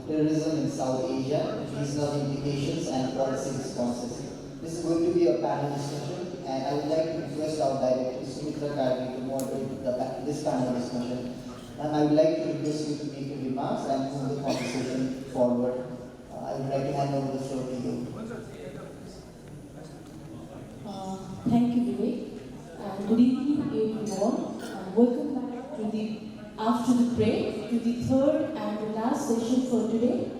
Terrorism in South Asia, Regional Implications and Policy Responses. This is going to be a panel discussion, and I would like to request our director, Sumitra Kargi, to moderate this panel discussion. And I would like to request you to make your remarks and move the conversation forward. I would like to hand over the floor to you. Thank you, Vivek. And good evening, everyone. And welcome back to the after the break to the third and the last session for today.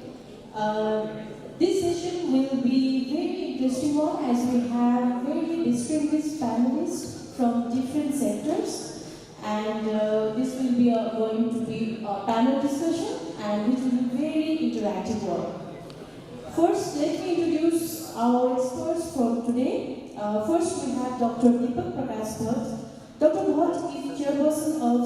This session will be very interesting one as we have very distinguished panelists from different sectors, and this will be going to be a panel discussion, and which will be very interactive one. First, let me introduce our experts for today. First, we have Dr. Deepak Prakash Bhatt. Dr. Bhatt is chairperson of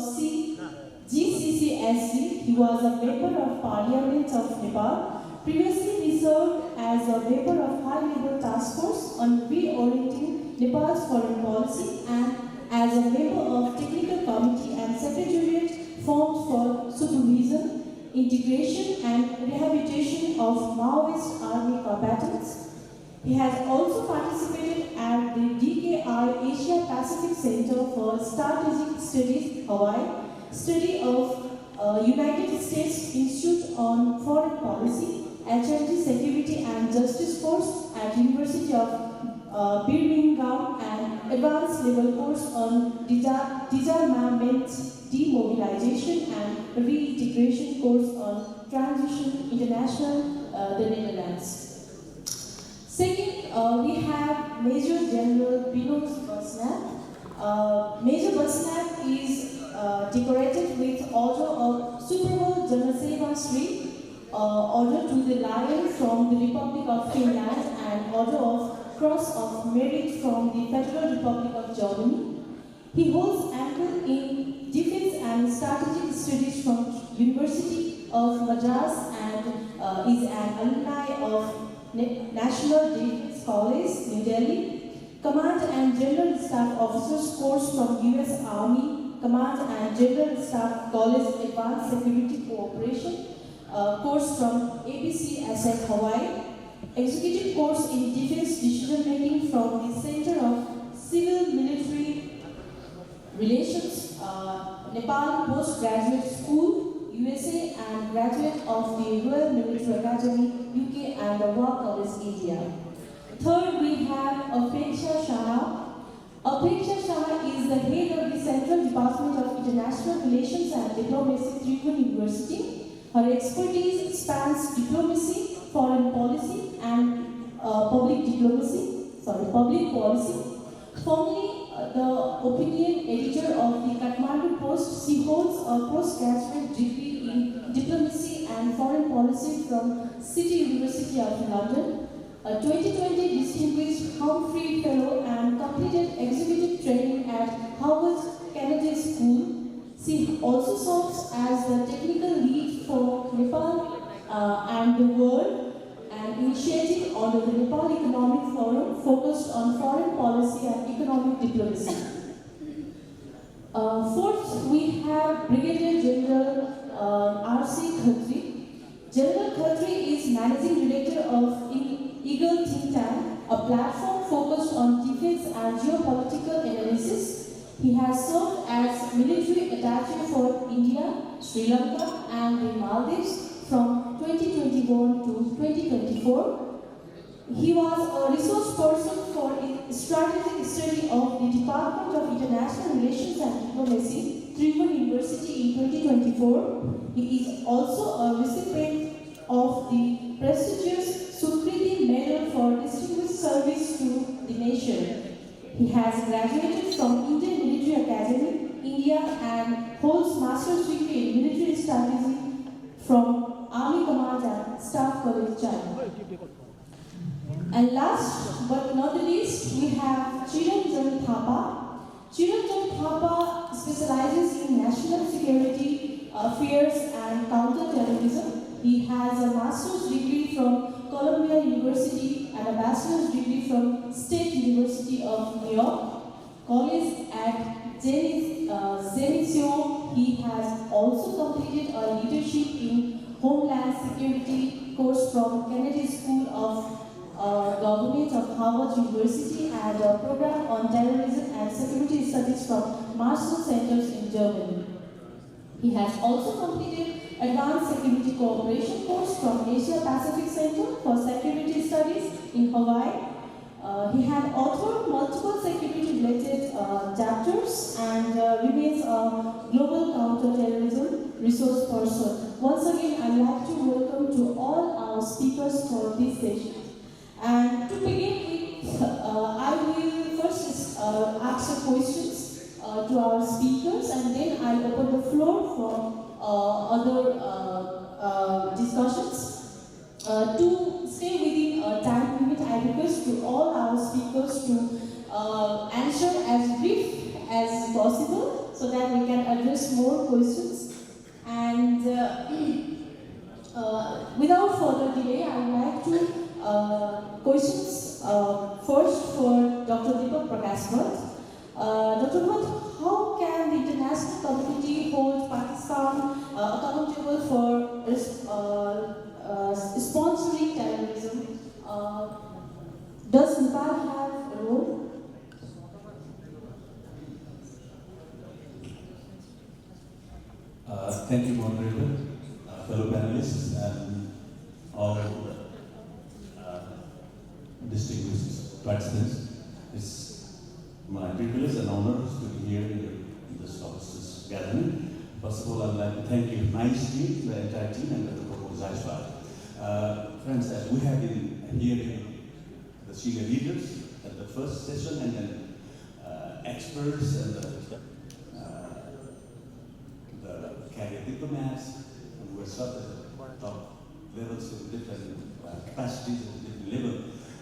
GCCSC. He was a member of Parliament of Nepal. Previously, he served as a member of high-level task force on reorienting Nepal's foreign policy and as a member of technical committee and secretariat formed for supervision, integration and rehabilitation of Maoist army combatants. He has also participated at the DKI Asia Pacific Center for Strategic Studies, Hawaii, study of United States Institute on Foreign Policy, HRD Security and Justice course at University of Birmingham, and advanced level course on disarmament, demobilization and reintegration course on Transition International, the Netherlands. Second, we have Major General Binod Basnab. Major Basnab is decorated with Order of Supermal Janaseva Sri, Order to the Lion from the Republic of Finland, and Order of Cross of Merit from the Federal Republic of Germany. He holds MPhil in Defense and Strategic Studies from University of Madras and is an alumni of National Defense College, New Delhi. Command and General Staff Officers course from U.S. Army Command and General Staff College Advanced Security Cooperation course from ABCSF Hawaii. Executive course in Defense Decision Making from the Center of Civil Military Relations, Nepal Postgraduate School, USA, and graduate of the Royal Military Academy, UK, and the War College, India. Third, we have Apeksha Shah. Apeksha Shah is the head of the Central Department of International Relations and Diplomacy, Tribhuvan University. Her expertise spans diplomacy, foreign policy, and public policy. Formerly the opinion editor of the Kathmandu Post, she holds a postgraduate degree in diplomacy and foreign policy from City University of London, a 2020 Distinguished Humphrey Fellow, and completed executive training at Harvard Kennedy School. She also serves as the technical lead for Nepal and the world, and initiative under the Nepal Economic Forum focused on foreign policy and economic diplomacy. Fourth, we have Brigadier General R.C. Khatri. General Khatri is Managing Director of Eagle Think Tank, a platform focused on defense and geopolitical analysis. He has served as military attaché for India, Sri Lanka, and the Maldives from 2021 to 2024. He was a resource person for strategic study of the Department of International Relations and Diplomacy, Tribhuvan University in 2024. He is also a recipient of the prestigious Sukriti Medal for Distinguished Service to the Nation. He has graduated from Indian Military Academy, India, and holds Master's degree in Military Strategy from Army Command and Staff College, China. And last but not the least, we have Chiranjan Thapa. Chiranjan Thapa specializes in national security affairs and counter-terrorism. He has a master's degree from Columbia University and a bachelor's degree from State University of New York College at Zenitio. He has also completed a leadership in Homeland Security from Kennedy School of Government of Harvard University and a program on terrorism and security studies from Marshall Centers in Germany. He has also completed Advanced Security Cooperation course from Asia Pacific Center for Security Studies in Hawaii. He had authored multiple security-related chapters and remains a global counterterrorism resource person. Once again, I'd like to welcome to all our speakers for this session. And to begin with, I will first ask questions to our speakers, and then I'll open the floor for other discussions. To stay within a time limit, I request to all our speakers to answer as brief as possible so that we can address more questions. And without further delay, I would like to questions first for Dr. Deepak Prakash Bhatt. Dr. Bhatt, how can the international community hold Pakistan accountable for sponsoring terrorism? Does Nepal have a role? Thank you, moderator, fellow panelists, and all distinguished participants. It's my privilege and honor to be here in this auspicious gathering. First of all, I'd like to thank you nicely, the entire team, and the proposed Zajpal. Friends, as we have been hearing the senior leaders at the first session, and then experts and the carrier diplomats, and who are served at the top levels in different capacities at different level,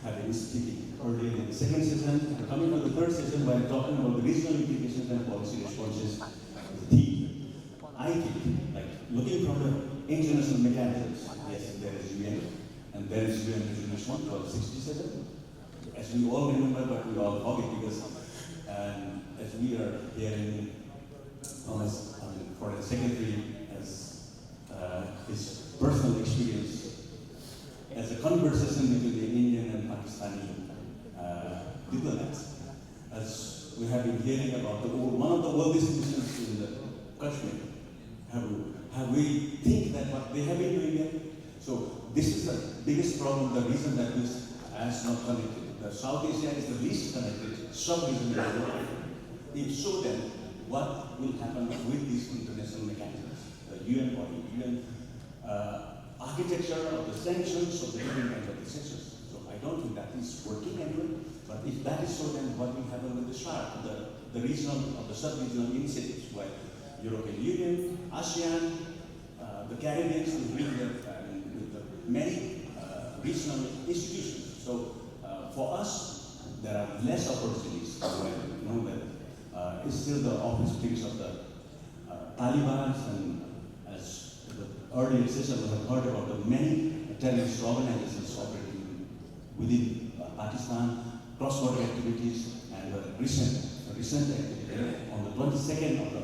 have been speaking earlier in the second session. And coming to the third session, while talking about the regional implications and policy responses, the theme, I think, like looking from the international mechanisms, yes, there is UN, and there is UN Resolution 1267. As we all remember, but we all forget because, as we are hearing Thomas, Foreign Secretary, as his personal experience as a conversation between the Indian and Pakistani diplomats, as we have been hearing about one of the oldest missions in the Kashmir. Have we think that what they have been doing there? So this is the biggest problem, the reason that this is not connected. The South Asia is the least connected sub-region in the world. If so, then what will happen with these international mechanisms? The UN body, UN architecture of the sanctions, of the different kinds of the sanctions. So I don't think that is working anyway. But if that is so, then what will happen with the SHARC, the regional of the sub-regional initiatives, where European Union, ASEAN, the Caribbean, with the many regional institutions. So for us, there are less opportunities when you know that it's still the office space of the Taliban, and as the earlier session we have heard about the many terrorist organizations operating within Pakistan, cross-border activities, and the recent activity on the 22nd of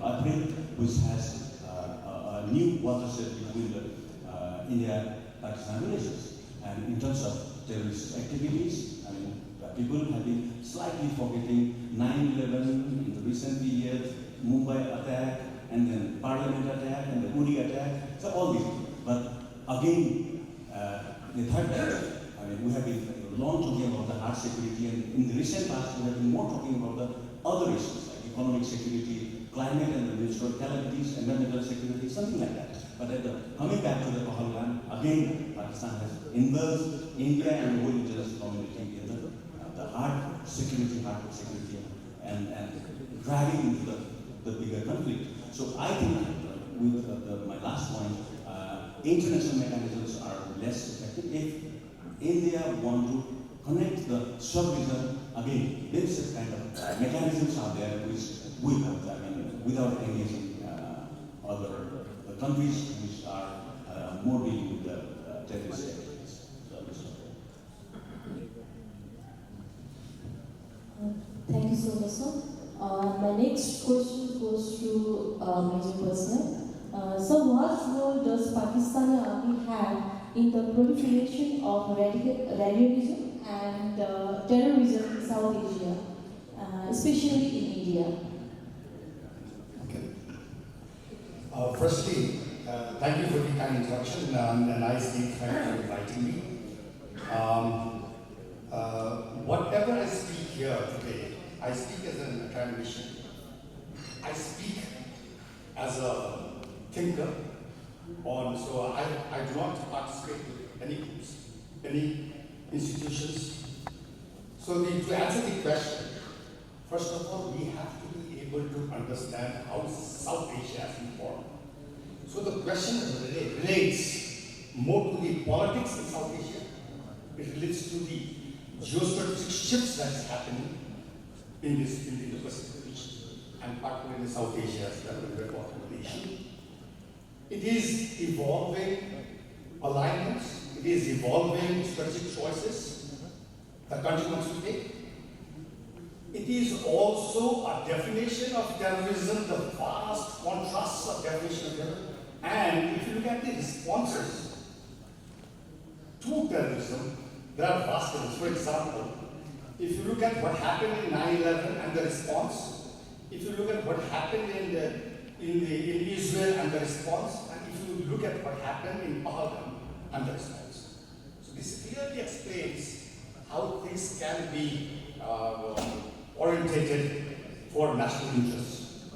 April, which has a new watershed between the India-Pakistan relations. And in terms of terrorist activities, people have been slightly forgetting 9/11 in the recent years, Mumbai attack, and then Parliament attack, and the Uri attack, so all these. But again, the third aspect, we have been long talking about the hard security, and in the recent past, we have been more talking about the other issues, like economic security, climate and the natural calamities, environmental security, something like that. But coming back to the Pahalgam, again, Pakistan has indulged India and the whole international community in the hard security, and dragging into the bigger conflict. So I think, with my last point, international mechanisms are less effective. If India want to connect the sub-region, again, this kind of mechanisms are there which will help, without engaging other countries which are more dealing with the terrorist activities. Thank you so much, sir. My next question goes to Major Personnel. So what role does Pakistani Army have in to the proliferation of radicalism and terrorism in South Asia, especially in India. Okay. Firstly, thank you for the kind introduction and I speak. Thank you for inviting me. Whatever I speak here today, I speak as an academician. I speak as a thinker so I do not participate in any groups, any institutions. So to answer the question, first of all, we have to be able to understand how South Asia has been formed. So the question relates more to the politics in South Asia. It relates to the geostrategic shifts that is happening in the Pacific region, and particularly in South Asia, as well as the population. It is evolving alignments. It is evolving strategic choices the country wants to take. It is also a definition of terrorism, the vast contrasts of definition of terrorism. And if you look at the responses to terrorism, there are vast ones. For example, if you look at what happened in 9/11 and the response, if you look at what happened in Israel and the response, and if you look at what happened in Pahalgam and the response. So this clearly explains how things can be orientated for national interests.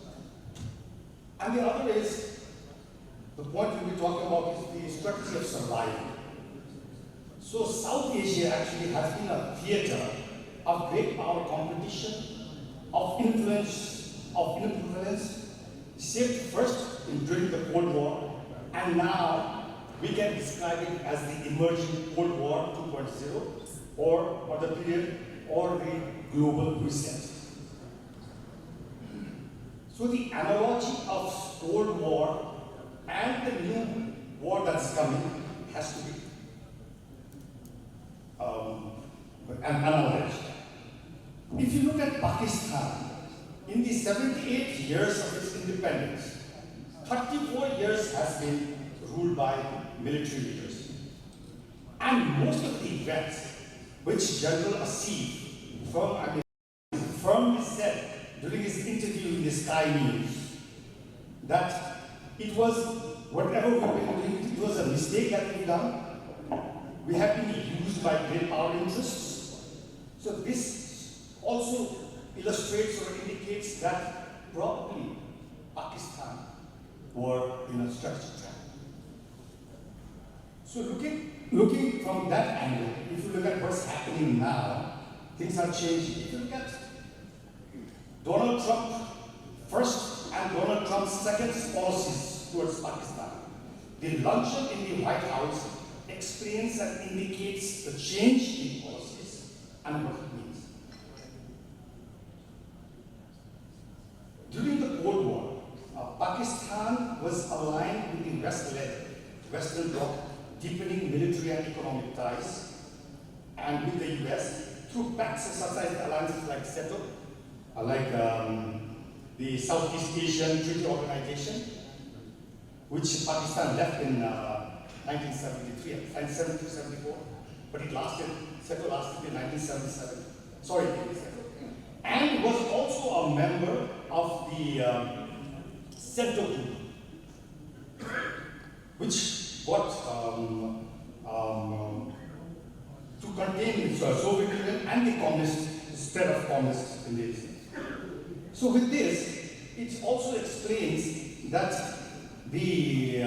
And the other is, the point we'll be talking about is the strategy of survival. So South Asia actually has been a theater of great power competition, of influence, shaped first during the Cold War, and now we can describe it as the emerging Cold War 2.0, or the period, or the global reset. So the analogy of Cold War and the new war that's coming has to be analyzed. If you look at Pakistan, in the 78 years of its independence, 34 years has been ruled by military leaders. And most of the events which General Asif firmly said during his interview in the Sky News, that it was whatever we've been doing, it was a mistake that we've done. We have been used by great power interests. So this also illustrates or indicates that probably Pakistan were in a strategic trap. So looking from that angle, if you look at what's happening now, things are changing. If you look at Donald Trump first and Donald Trump's second policies towards Pakistan, the luncheon in the White House explains and indicates the change in policies and what it means. During the Cold War, Pakistan was aligned with the Western Bloc, deepening military and economic ties, and with the US through pacts such as alliances like SETO, like the Southeast Asian Treaty Organization, which Pakistan left in 1973, 1974, but SETO lasted in 1977. Sorry, and was also a member of the SETO group, which got to contain the Soviet Union and the communist spread of communists in the region. So with this, it also explains that the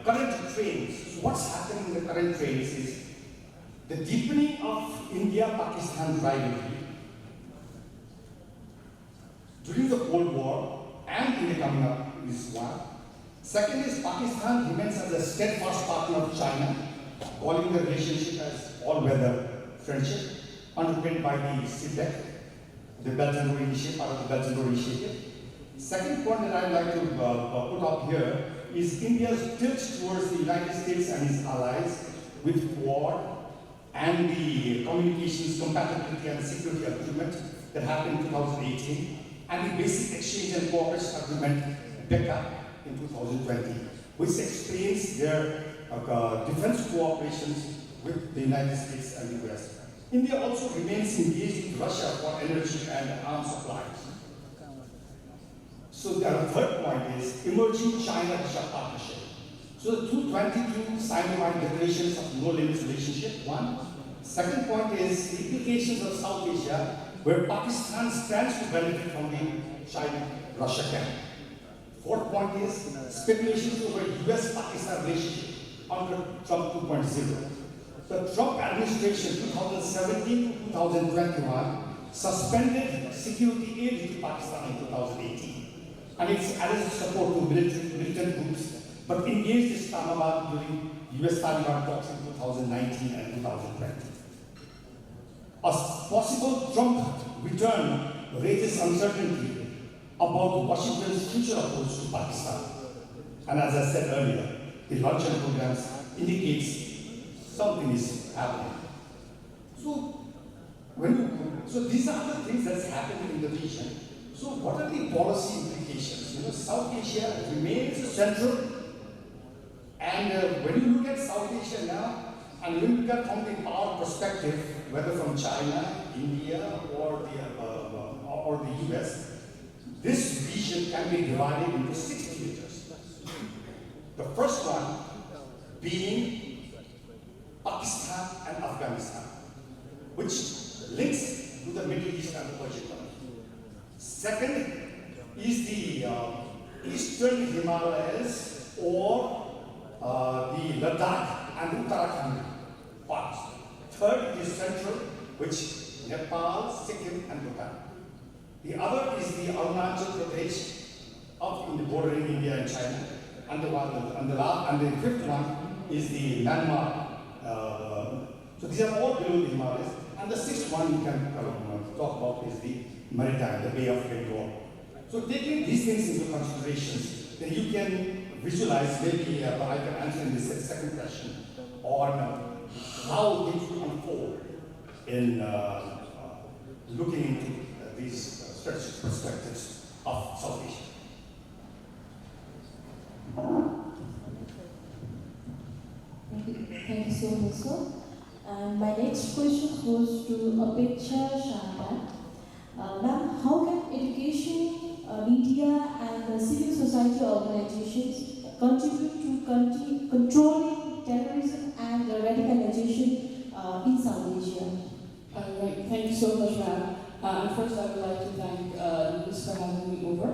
current trends, so what's happening in the current trends is the deepening of India-Pakistan rivalry during the Cold War and in the coming up this one. Second is Pakistan remains as a steadfast partner of China, calling the relationship as all-weather friendship, underpinned by the CPEC, the Belt and Road Initiative, part of the Belt and Road Initiative. Second point that I'd like to put up here is India's tilt towards the United States and its allies with Quad and the communications compatibility and security agreement that happened in 2018, and the basic exchange and cooperation agreement, BECA, in 2020, which explains their defense cooperations with the United States and the US. India also remains engaged with Russia for energy and arms supplies. So the third point is emerging China-Russia partnership. So the 222 signed declarations of no limits relationship, one. Second point is the implications of South Asia, where Pakistan stands to benefit from the China-Russia camp. Fourth point is speculations over US-Pakistan relationship under Trump 2.0. The Trump administration 2017 to 2021 suspended security aid to Pakistan in 2018 and its added support to militant groups, but engaged Islamabad during US-Taliban talks in 2019 and 2020. A possible Trump return raises uncertainty about Washington's future approach to Pakistan. And as I said earlier, the luncheon programs indicates something is happening. So these are the things that's happening in the region. So what are the policy implications? South Asia remains central, and when you look at South Asia now, and when you look at from the power perspective, whether from China, India, or the US, this region can be divided into 6 theaters. The first one being Pakistan and Afghanistan, which links to the Middle East and the Persian Gulf. Second is the Eastern Himalayas or the Ladakh and Uttarakhand parts. Third is Central, which Nepal, Sikkim, and Bhutan. The other is the Arunachal Pradesh up in the border in India and China. And the fifth one is the Myanmar. So these are all below the Himalayas. And the sixth one you can talk about is the maritime, the Bay of Bengal. So taking these things into consideration, then you can visualize, maybe I can answer in this second question, on how things will unfold in looking into these strategic perspectives of South Asia. Thank you so much, sir. And my next question goes to Apeksha Shanda. Ma'am, how can education, media, and civil society organizations contribute to controlling terrorism and radicalization in South Asia? Right. Thank you so much, ma'am. First, I would like to thank Liz for having me over.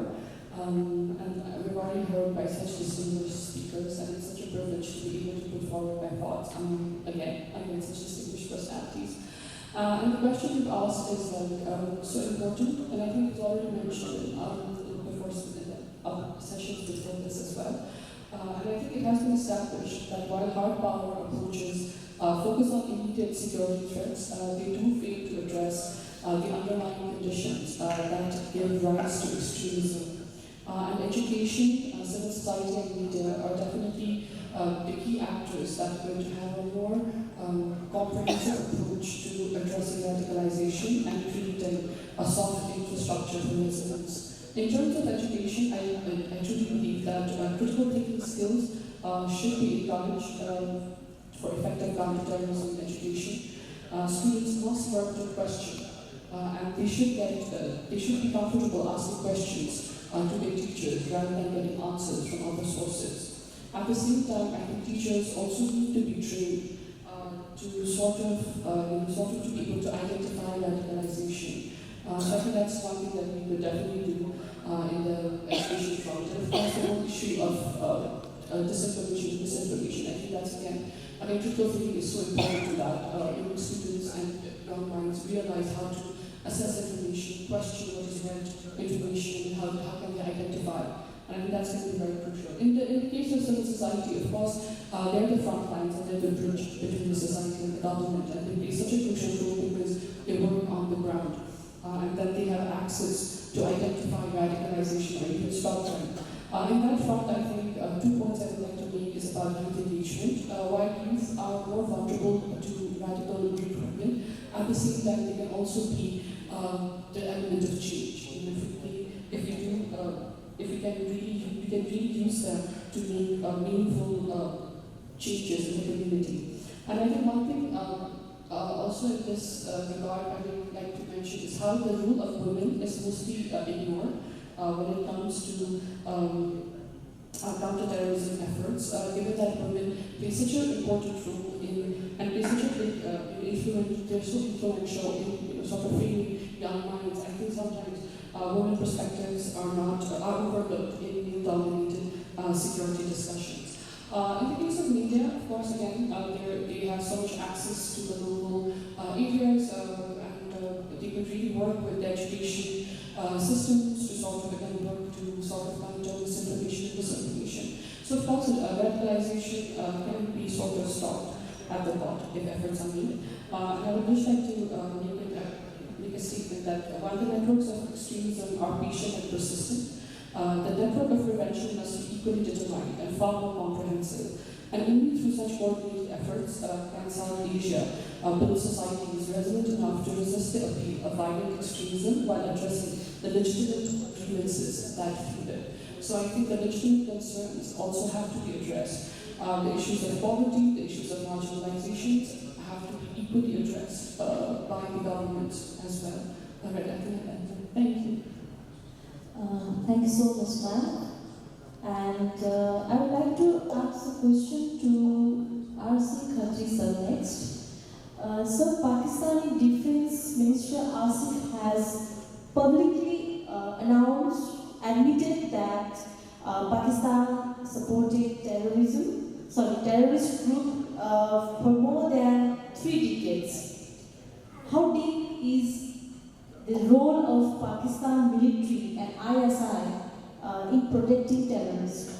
And we've already heard by such distinguished speakers, and it's such a privilege to be able to put forward my thoughts again, such distinguished personalities. And the question you've asked is so important, and I think it's already mentioned in sessions before this as well. And I think it has been established that while hard power approaches focus on immediate security threats, they do fail to address the underlying conditions that give rise to extremism. And education, civil society, and media are definitely the key actors that are going to have a more comprehensive approach to addressing radicalization and creating a soft infrastructure for resilience. In terms of education, I truly believe that critical thinking skills should be encouraged for effective counterterrorism education. Students must learn to question, and they should be comfortable asking questions to their teachers rather than getting answers from other sources. At the same time, I think teachers also need to be trained to sort of to be able to identify radicalization. So I think that's one thing that we could definitely do in the education front. And of course, the whole issue of disinformation. I think that's again, critical thinking is so important to that. Young students and young minds realize how to assess information, question what is read information, how can they identify. And I think that's going to be very crucial. In the case of civil society, of course, they're the front lines and they're the bridge between the society and the government. And they play such a crucial role because they work on the ground. And that they have access to identify radicalization or even stop them. In that front, I think 2 points I would like to make is about youth engagement. While youth are more vulnerable to radical recruitment, at the same time they can also be the element of change. If we can really use them to make meaningful changes in the community. And I think one thing also in this regard I would like to mention is how the role of women is mostly ignored when it comes to counter-terrorism efforts, given that women play such an important role in, and play such a big they're so influential in sort of framing young minds. I think sometimes women perspectives are overlooked in dominated security discussions. In the case of media, of course, again, they have so much access to the local areas, and they could really work with the education systems to sort of again work to sort of counter misinformation and disinformation. So of course, radicalization can be sort of stopped at the pot if efforts are made. And I would just like to make a statement that while the networks of extremism are patient and persistent, the network of prevention must be equally determined and far more comprehensive. And only through such coordinated efforts can South Asia build societies resilient enough to resist the appeal of violent extremism while addressing the legitimate grievances that feed it. So I think the legitimate concerns also have to be addressed. The issues of poverty, the issues of marginalizations have to be equally addressed by the government as well. All right, I think thank you. Thank you so much, ma'am. And I would like to ask a question to RC Khatri sir next. Sir, Pakistani Defense Minister Asif has publicly admitted that Pakistan supported terrorist group for more than 3 decades. How deep is the role of Pakistan military and ISI in protecting terrorists?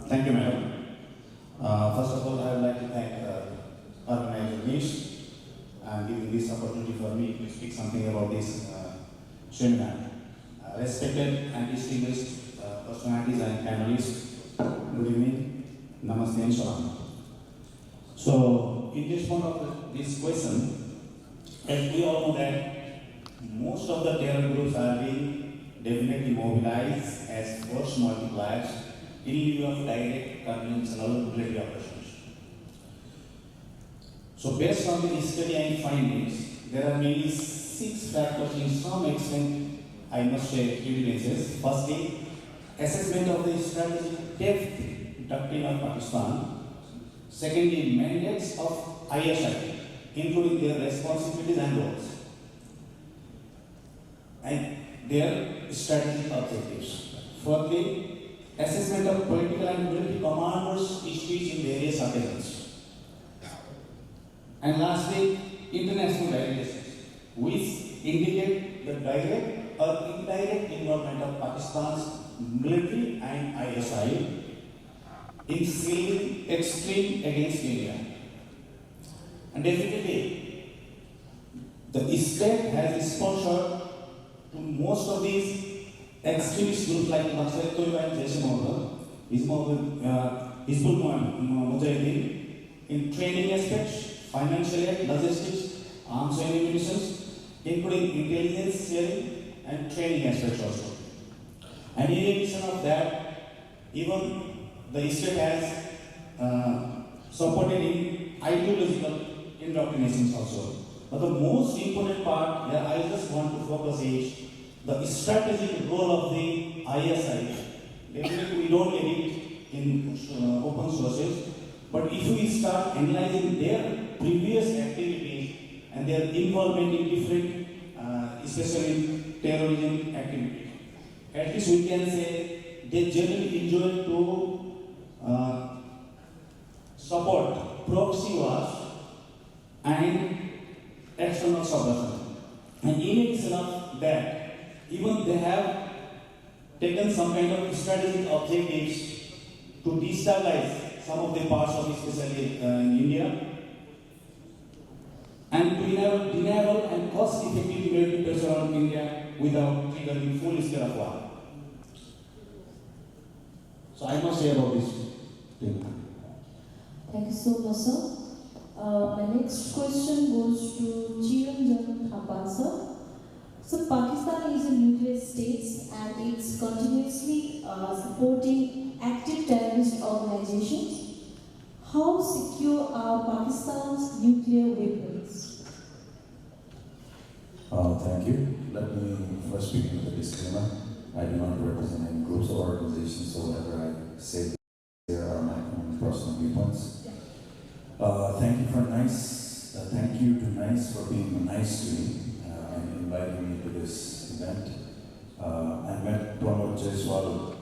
Thank you, madam. First of all, I would like to thank organizer Nish and giving this opportunity for me to speak something about this seminar. Respected and distinguished personalities and panelists, good evening, namaste and shalom. So, in response of this question, as we all know that most of the terror groups are being definitely mobilized as force multipliers in lieu of direct conventional military operations. So based on the study and findings, there are mainly 6 factors in some extent, I must say, evidences. Firstly, assessment of the strategic depth doctrine of Pakistan. Secondly, mandates of ISI, including their responsibilities and roles, and their strategic objectives. Fourthly, assessment of political and military commanders' speech in various occasions. And lastly, international delegations, which indicate the direct or indirect involvement of Pakistan's military and ISI in feeling extreme against India. And definitely, the state has sponsored to most of these extremist groups like Naqshband and Hizbul Mujahideen in training aspects, financial aid, logistics, arms and ammunition, including intelligence sharing and training aspects also. And in addition of that, even the state has supported in ideological indoctrinations also. But the most important part that I just want to focus is the strategic role of the ISI. Definitely we don't get it in open sources, but if we start analyzing their previous activities and their involvement in different, especially terrorism activities, at least we can say they generally enjoy to support proxy wars and external subversion. And in addition of that, even they have taken some kind of strategic objectives to destabilize some of the parts of especially in India, and to enable and cost-effective military pressure on India without triggering full scale of war. So I must say about this thing. Thank you so much, sir. My next question goes to Chiranjan Thapan, sir. So Pakistan is a nuclear state and it's continuously supporting active terrorist organizations. How secure are Pakistan's nuclear weapons? Thank you. Let me first begin with a disclaimer. I do not represent any groups or organizations, so whatever I say here are my own personal viewpoints. Thank you to NICE for being nice to me and inviting me to this event. I met Pramod Jaiswal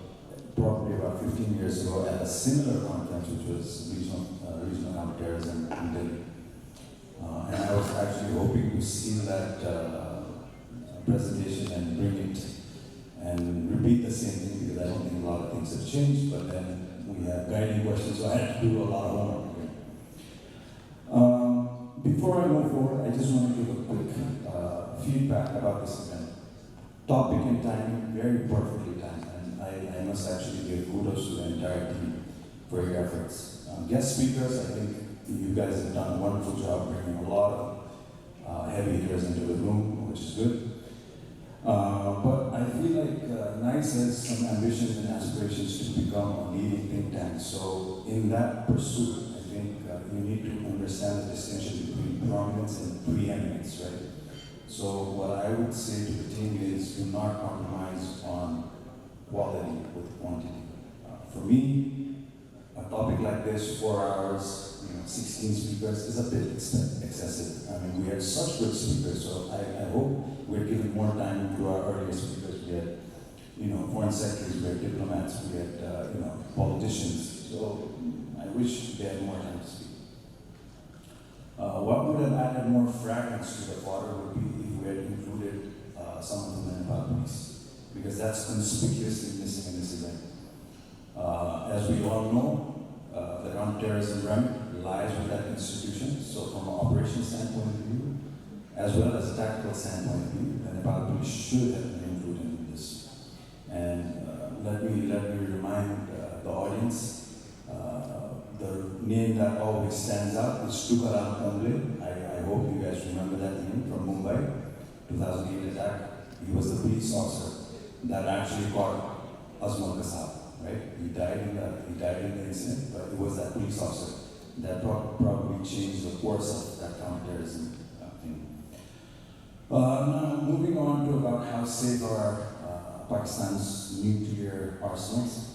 probably about 15 years ago at a similar conference, which was regional counterterrorism in Delhi. And I was actually hoping to see that presentation and bring it and repeat the same thing, because I don't think a lot of things have changed, but then we have guiding questions, so I had to do a lot of homework again. Before I move forward, I just want to give a quick feedback about this event. Topic and timing, very perfectly timed, and I must actually give kudos to the entire team for your efforts. Guest speakers, I think you guys have done a wonderful job bringing a lot of heavy hitters into the room, which is good. But I feel like NICE has some ambitions and aspirations to become a leading think tank. So in that pursuit, I think you need to understand the distinction between prominence and preeminence, right? So what I would say to the team is do not compromise on quality with quantity. For me, a topic like this, 4 hours, 16 speakers is a bit excessive. I mean, we had such good speakers, so I hope we're giving more time to our earlier speakers. We had, foreign secretaries, we had diplomats, we had, politicians. So I wish they had more time to speak. What would have added more fragrance to the water would be if we had included some of the Nepal police, because that's conspicuously missing in this event. As we all know, the counterterrorism remit lies with that institution. So from an operations standpoint of view, as well as a tactical standpoint of view, the Nepal police should have been included in this. And let me remind the audience, the name that always stands out is Tukaram Kamble. I hope you guys remember that name from Mumbai, 2008 attack. He was the police officer that actually caught Azmal Kasab, right? He died in the incident, but it was that police officer that probably changed the course of that counterterrorism thing. Now, moving on to about how safe are Pakistan's nuclear arsenals.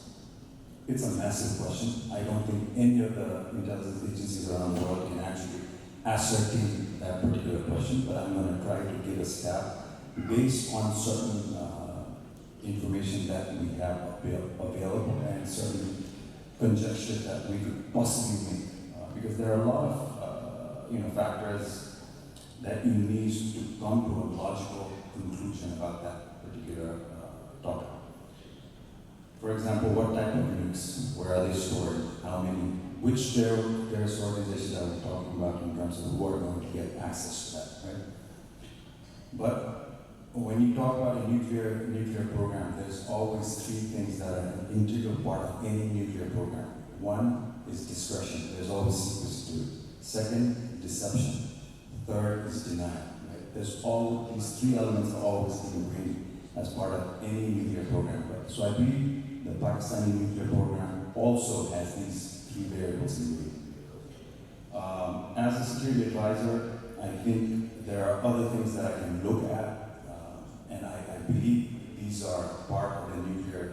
It's a massive question. I don't think any of the intelligence agencies around the world can actually ascertain that particular question, but I'm going to try to give a stab based on certain information that we have available and certain conjectures that we could possibly make. Because there are a lot of factors that you need to come to a logical conclusion about that particular topic. For example, what type of nukes? Where are they stored? How many? Which terrorist organizations are we talking about in terms of who are going to get access to that, right? But when you talk about a nuclear program, there's always 3 things that are an integral part of any nuclear program. One is discretion. There's always secrecy to it. Second, deception. Third is denial. Right? There's all these 3 elements are always ingrained as part of any nuclear program. Right? So I believe the Pakistani nuclear program also has these 3 variables ingrained. As a security advisor, I think there are other things that I can look at, and I believe these are part of the nuclear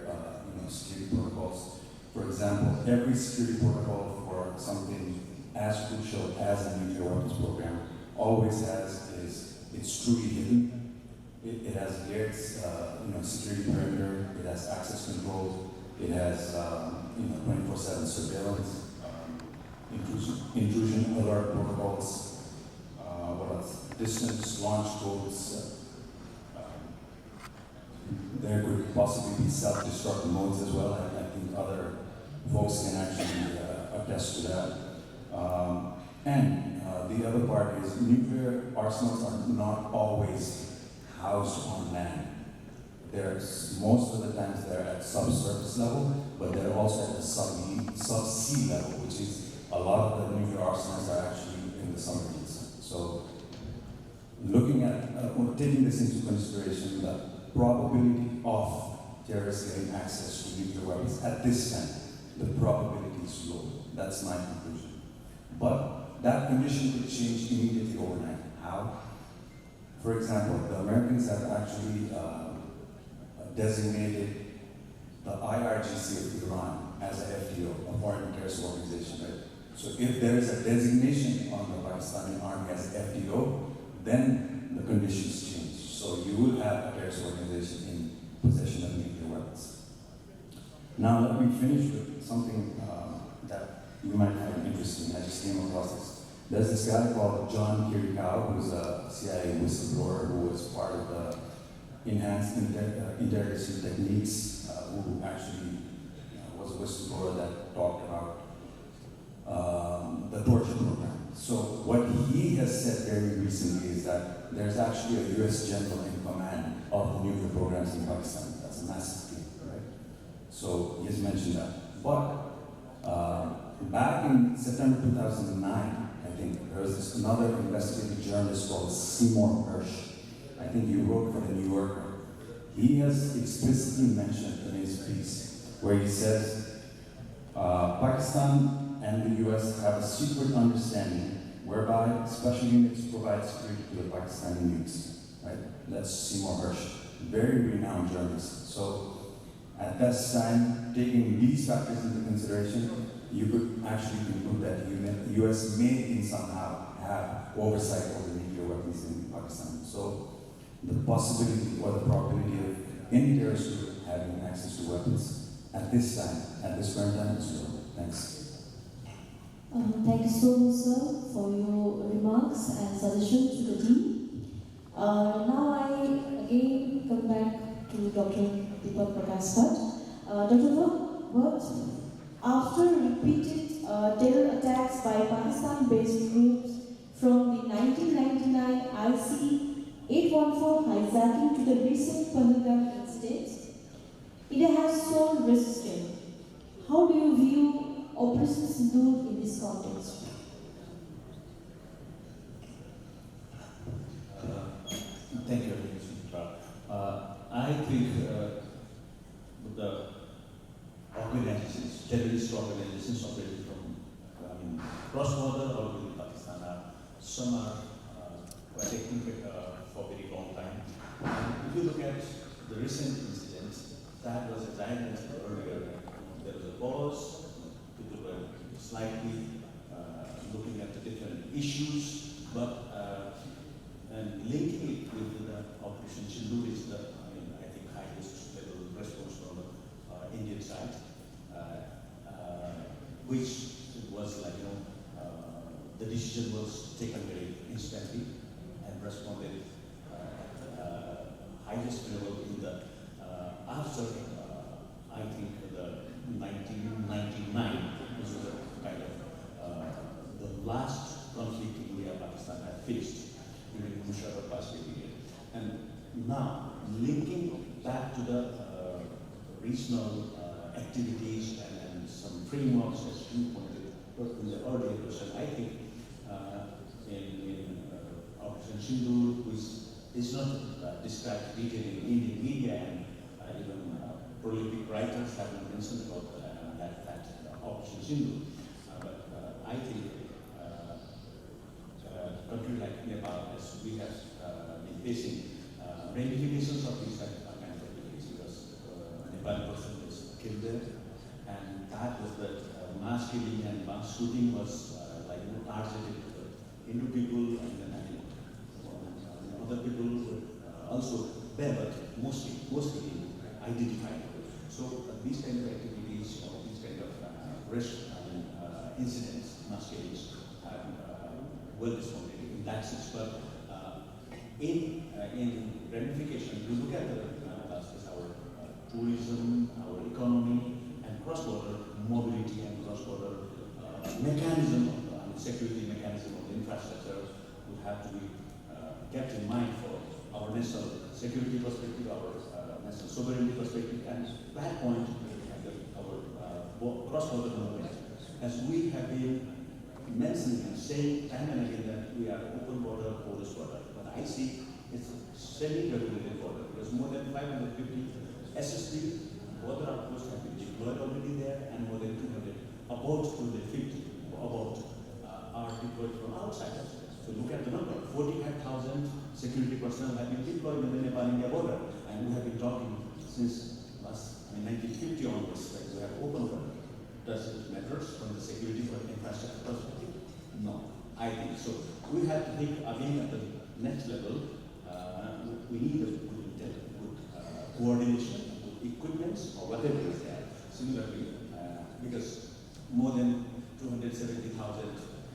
security protocols. For example, every security protocol for something as crucial as a nuclear weapons program always has is it's truly hidden. It has gates, security perimeter. It has access control. It has 24/7 surveillance, intrusion alert protocols. What else? Distance launch codes. There could possibly be self-destruct modes as well. I think other folks can actually attest to that. And the other part is nuclear arsenals are not always housed on land. Most of the times they're at subsurface level, but they're also at the sub-sea level, which is a lot of the nuclear arsenals are actually in the submarines. So looking at, taking this into consideration, the probability of terrorists getting access to nuclear weapons at this time, the probability is low. That's my conclusion. But that condition could change immediately overnight. How? For example, the Americans have actually designated the IRGC of Iran as a FTO, a foreign terrorist organization, right? So if there is a designation on the Pakistani army as FTO, then the conditions change. So you will have a terrorist organization in possession of nuclear weapons. Now let me finish with something that you might find interesting. I just came across this. There's this guy called John Kirikow, who's a CIA whistleblower who was part of the enhanced interrogation techniques, who actually was a whistleblower that talked about the torture program. So what he has said very recently is that there's actually a US general in command of the nuclear programs in Pakistan. That's a massive thing, right? So he has mentioned that. But back in September 2009, I think, there was this another investigative journalist called Seymour Hersh. I think he wrote for the New Yorker. He has explicitly mentioned in his piece where he says, Pakistan and the US have a secret understanding whereby special units provide security to the Pakistani nukes. Right? That's Seymour Hersh, very renowned journalist. So at this time, taking these factors into consideration, you could actually conclude that the US may somehow have oversight over nuclear weapons in Pakistan. So the possibility or the probability of any terrorist group having access to weapons at this time, at this current time, is low. Thanks. Thank you so much, sir, for your remarks and suggestions to the team. Now I again come back to Dr. Deepak Prakash Bhatt. Dr. Bhatt, after repeated terror attacks by Pakistan-based groups from the 1999 IC-814 hijacking to the recent Pahalgam incident, India has shown resistance. How do you view Operation Sindoor in this context? Thank you, I think the organizations, terrorist organizations operating from cross-border or within Pakistan some are quite active for a very long time. If you look at the recent incidents, that was, as I mentioned earlier, there was a pause, people were slightly looking at the different issues, but and linking it with the Operation Sindoor is the, I think, highest level response from the Indian side, which was like, the decision was taken very instantly and responded at highest level in the, after, I think, the 1999, which was a kind of the last conflict India-Pakistan had faced during the Musharraf period. And now, linking back to the regional activities and some frameworks, as you pointed out in the earlier question, I think in Operation Sindoor, which is not described detailing in Indian media, and even prolific writers have mentioned about that Operation Sindoor. But I think country like Nepal, as we have been facing ramifications of these kind of activities, because a Nepali person was killed there, and that was that mass killing and mass shooting was targeted to the Hindu people, and then other people were also there, but mostly identified. So these kind of activities, these kind of risk incidents, mass killings, have well responded in that sense. But in ramification, we look at our tourism, our economy, and cross-border mobility and cross-border mechanism, security mechanism of the infrastructure would have to be kept in mind for our national security perspective, our national sovereignty perspective, and at that point, our cross-border movement. As we have been mentioning and saying time and again that we are open border, porous border, but I see it's semi-regulated border, because more than 550 SSD border outposts have been deployed already there, and more than 200, about 250, about are deployed from outside. So look at the number, 45,000 security personnel have been deployed in the Nepal-India border, and we have been talking since 1950 onwards that we have open border. Does it matter from the security or infrastructure perspective? No, I think so. We have to think again at the next level. We need a good intel, good coordination, good equipments, or whatever is there. Similarly, because more than 270,000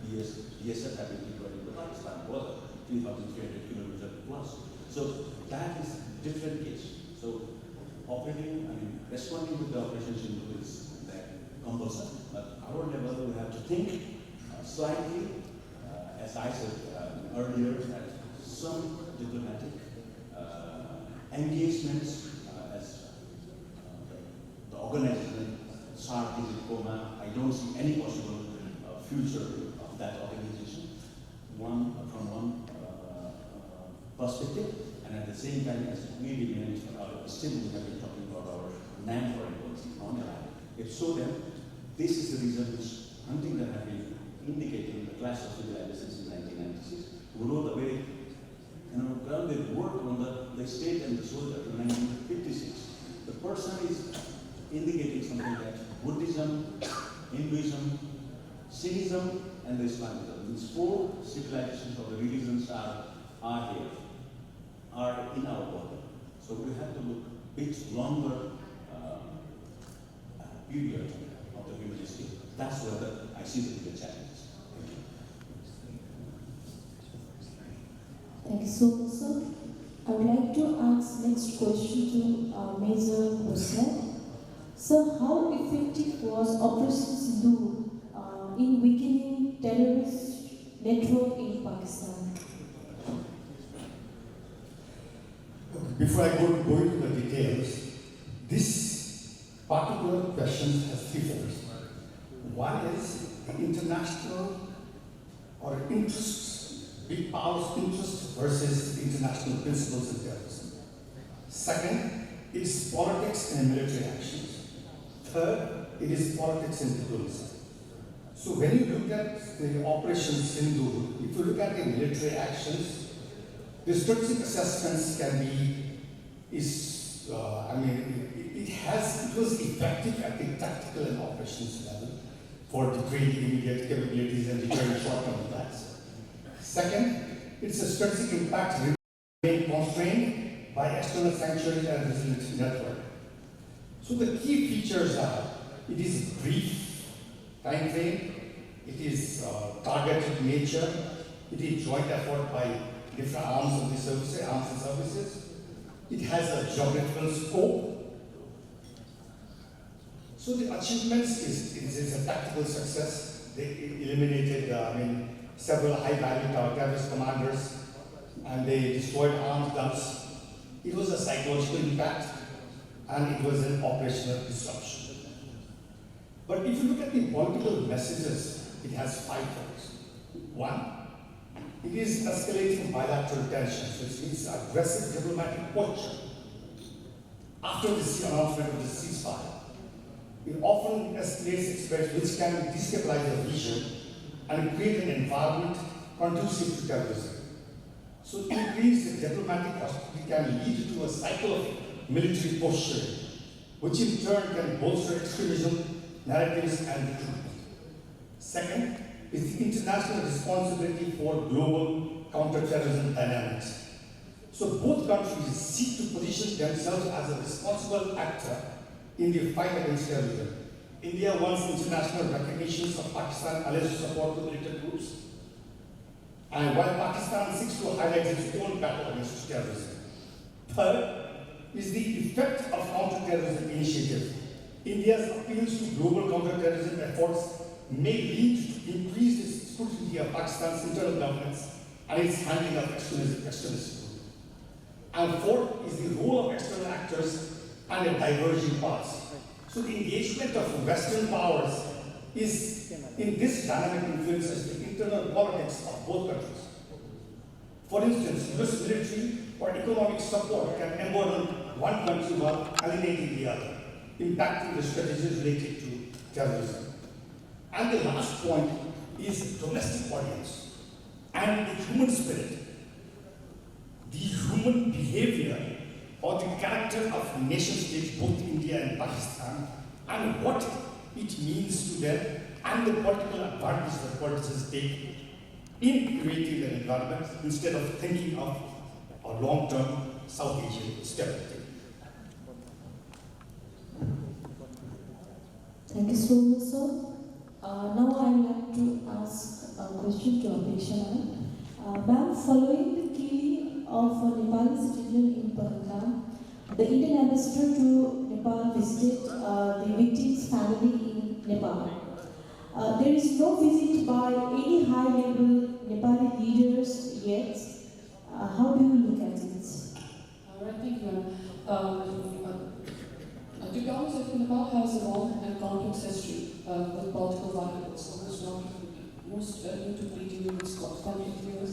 BSF have been deployed in the Pakistan border, 3,300 kilometers plus. So that is different case. So responding to the operations is compulsory. But our level, we have to think slightly, as I said earlier, that some diplomatic engagements as the organization, SARC is in coma. I don't see any possible future of that organization. From one perspective, and at the same time, as we remain, still we have been talking about our non-foreign policy on the line. It showed them this is the reason which Huntington have been indicating the clash of civilizations in 1996. We know the way, grounded work on the state and the soldier in 1956. The person is indicating something that Buddhism, Hinduism, Sikhism, and the Islamism. These four civilizations or the religions are here, are in our border. So we have to look a bit longer period of the human history. That's where I see the bigger challenges. Thank you so much, sir. I would like to ask next question to Major Hussain. Sir, how effective was Operation Sindoor in weakening terrorist network in Pakistan? Before I go into the details, this particular question has three forms. One is the international or interests, big powers' interests versus international principles in terrorism. Second, it is politics and military actions. Third, it is politics and diplomacy. So when you look at the Operation Sindoor, if you look at the military actions, the strategic assessments can be, it was effective at the tactical and operations level for deploying immediate capabilities and deterring short-term attacks. Second, its a strategic impact remained constrained by external sanctions and resilient network. So the key features are, it is brief time frame, it is targeted nature, it is joint effort by different arms and services, it has a geographical scope. So the achievements is a tactical success. They eliminated several high-value terrorist commanders, and they destroyed arms dumps. It was a psychological impact, and it was an operational disruption. But if you look at the political messages, it has 5 points. 1, it is escalating bilateral tensions, which means aggressive diplomatic posture. After the announcement of the ceasefire, it often escalates expressions which can destabilize the region and create an environment conducive to terrorism. So increased diplomatic hostility can lead to a cycle of military posturing, which in turn can bolster extremism, narratives, and recruitment. Second is the international responsibility for global counterterrorism dynamics. So both countries seek to position themselves as a responsible actor in the fight against terrorism. India wants international recognitions of Pakistan alleged support to military groups, and while Pakistan seeks to highlight its own battle against terrorism. Third is the effect of counterterrorism initiatives. India's appeals to global counterterrorism efforts may lead to increased scrutiny of Pakistan's internal governance and its handling of extremism. And fourth is the role of external actors and a diverging paths. So the engagement of Western powers is in this dynamic influences the internal politics of both countries. For instance, US military or economic support can embolden one country while alienating the other, impacting the strategies related to terrorism. And the last point is domestic audience and the human spirit, the human behavior or the character of nation states, both India and Pakistan, and what it means to them, and the political advantage that politicians take in creating their environment instead of thinking of a long-term South Asian stability. Thank you so much, sir. Now I would like to ask a question to Apeksha ma'am. Ma'am, following the killing of a Nepali citizen in Pahalgam, the Indian ambassador to Nepal visited the victim's family in Nepal. There is no visit by any high-level Nepali leaders yet. How do you look at it? Right, thank you, ma'am. To be honest, I think Nepal has a long and complex history with political violence, most notably during its conflict years,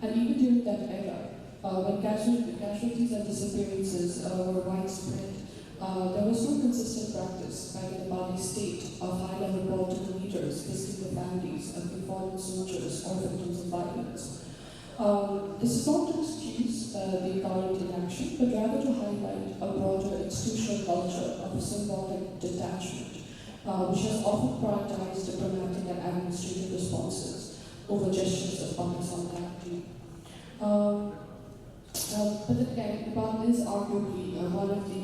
and even during that era, when casualties and disappearances were widespread, there was no consistent practice by the Nepali state of high-level political leaders visiting the families of the fallen soldiers or victims of violence. This is not to excuse the current inaction, but rather to highlight a broader institutional culture of symbolic detachment, which has often prioritized diplomatic and administrative responses over gestures of public solidarity. But then again, Nepal is arguably one of the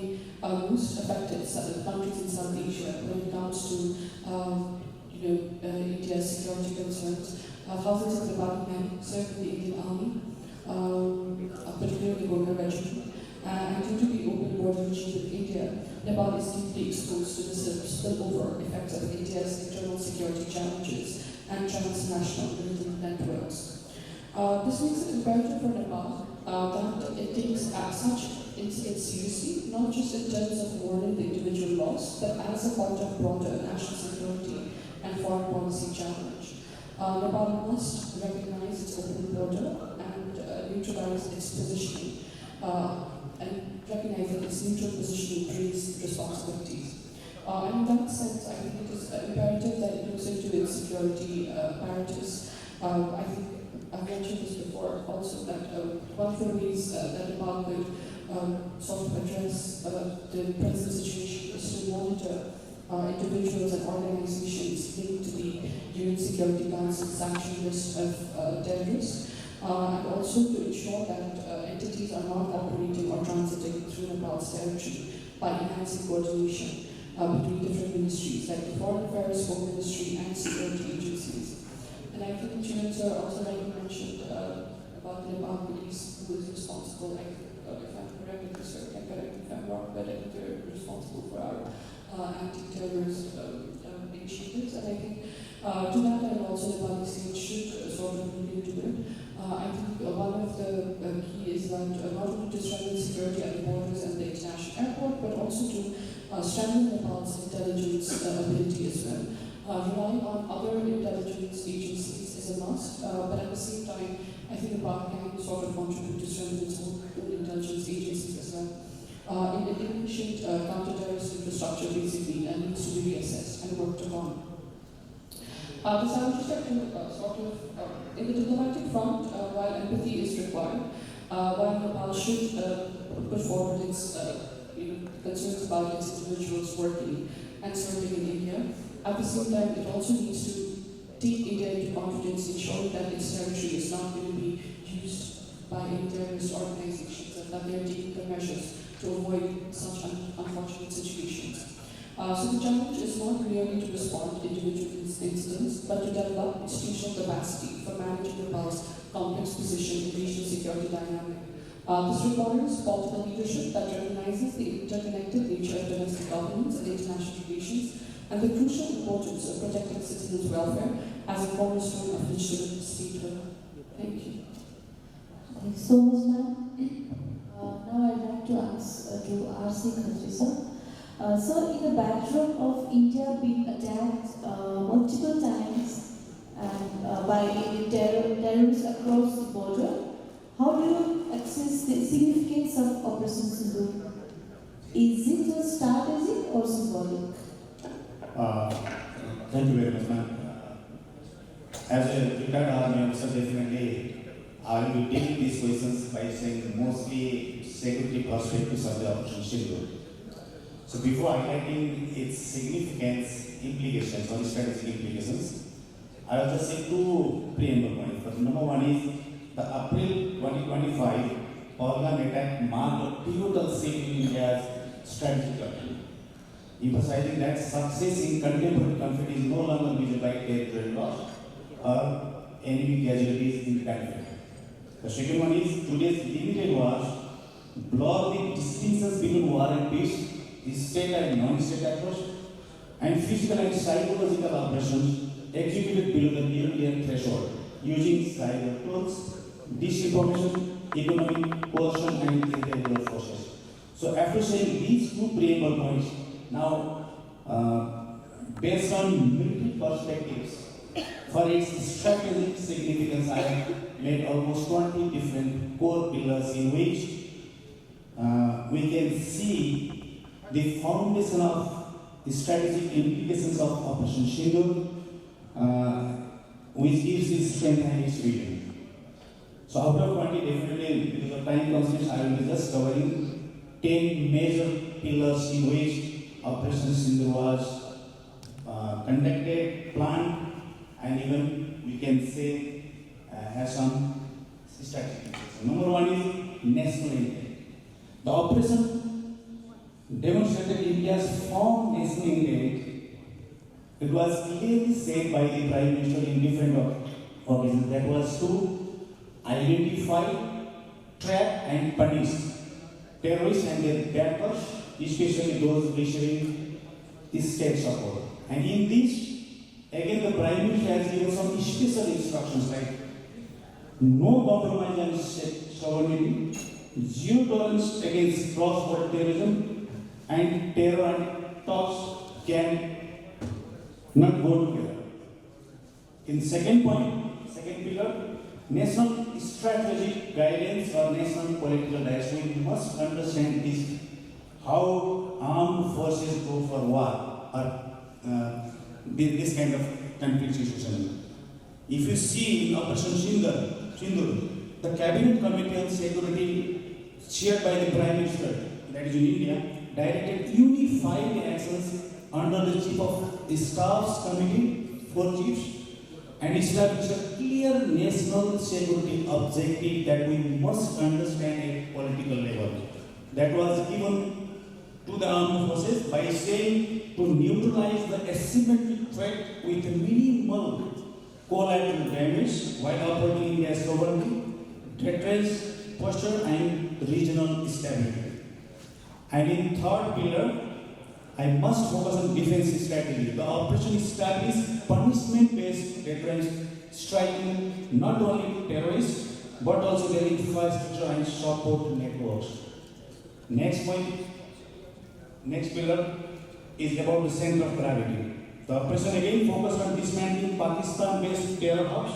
most affected countries in South Asia when it comes to India's security concerns. Thousands of Nepali men serve in the Indian Army, particularly the Gorkha Regiment, and due to the open border regime with India, Nepal is deeply exposed to the spillover effects of India's internal security challenges and transnational militant networks. This makes it imperative for Nepal that it takes such incidents seriously, not just in terms of warning the individual loss, but as a part of broader national security and foreign policy challenge. Nepal must recognize its open border and neutralize its positioning, and recognize that its neutral positioning brings responsibilities. And in that sense, I think it is imperative that it looks into its security apparatus. I think I've mentioned this before also, that one of the ways that Nepal could sort of address the present situation is to monitor individuals and organizations linked to the UN Security Council sanction list of terrorists, and also to ensure that entities are not operating or transiting through Nepal's territory by enhancing coordination between different ministries like the Foreign Affairs, Home Ministry, and security agencies. And I think Chairman Sir also rightly mentioned about the Nepal police, who is responsible, if I'm correct, sir, can correct me if I'm wrong, but I think they're responsible for our anti-terrorist initiatives. And I think to that end also the Nepali state should sort of look into it. I think one of the key is that not only to strengthen security at the borders and the international airport, but also to strengthen Nepal's intelligence ability as well. Relying on other intelligence agencies is a must, but at the same time, I think Nepal can sort of contribute to strengthen its own intelligence agencies as well. Inefficient counter-terrorist infrastructure basically needs to be reassessed and worked upon. So I would just like to sort of, in the diplomatic front, while empathy is required, while Nepal should put forward its concerns about its individuals working and serving in India, at the same time it also needs to take India into confidence, ensuring that its territory is not going to be used by any terrorist organizations and that they are taking the measures to avoid such unfortunate situations. So the challenge is not merely to respond to individual incidents, but to develop institutional capacity for managing Nepal's complex position in regional security dynamic. This requires political leadership that recognizes the interconnected nature of domestic governance and international relations, and the crucial importance of protecting citizens' welfare as a cornerstone of legitimate statehood. Thank you. Thank you so much, ma'am. Now I'd like to ask to R.C. Khatri, sir. So, in the backdrop of India being attacked multiple times and by terrorists across the border, how do you assess the significance of Operation Sindoor? Is it a strategic or symbolic? Thank you very much, ma'am. As a retired army officer, definitely I will be taking these questions by saying mostly security perspectives of the Operation Sindoor. So before highlighting its significance, implications, or strategic implications, I will just say two preamble points. First, number one is the April 2025 Pahalgam attack marked a pivotal shift in India's strategic doctrine, emphasizing that success in contemporary conflict is no longer measured by territorial loss or enemy casualties in conflict. The second one is today's limited wars blur the distinctions between war and peace, state and non-state approach, and physical and psychological operations executed below the nuclear threshold using cyber tools, disinformation, economic coercion, and irregular forces. So after saying these two preamble points, now based on military perspectives, for its strategic significance, I have made almost 20 different core pillars in which we can see the foundation of the strategic implications of Operation Sindoor, which gives its strength and its vision. So out of 20, definitely because of time constraints, I will be just covering 10 major pillars in which Operation Sindoor was conducted, planned, and even we can say has some strategic implications. Number one is national intent. The operation demonstrated India's firm national intent. It was clearly said by the Prime Minister in different occasions, that was to identify, trap and punish terrorists and their backers, especially those receiving state support. And in this, again the Prime Minister has given some special instructions like no compromise on state sovereignty, zero tolerance against cross-border terrorism, and terror and talks can not go together. In second point, second pillar, national strategic guidance or national political direction, we must understand this how armed forces go for war or this kind of conflict situation. If you see in Operation Sindoor, the Cabinet Committee on Security chaired by the Prime Minister, that is in India, directed unified actions under the Chief of the Staff's Committee, 4 chiefs, and established a clear national security objective that we must understand at political level. That was given to the armed forces by saying to neutralize the asymmetric threat with minimal collateral damage while operating India's sovereignty, deterrence, posture, and regional stability. And in third pillar, I must focus on defense strategy. The operation established punishment-based deterrence, striking not only terrorists but also their infrastructure and support networks. Next point, next pillar is about the center of gravity. The operation again focused on dismantling Pakistan-based terror hubs,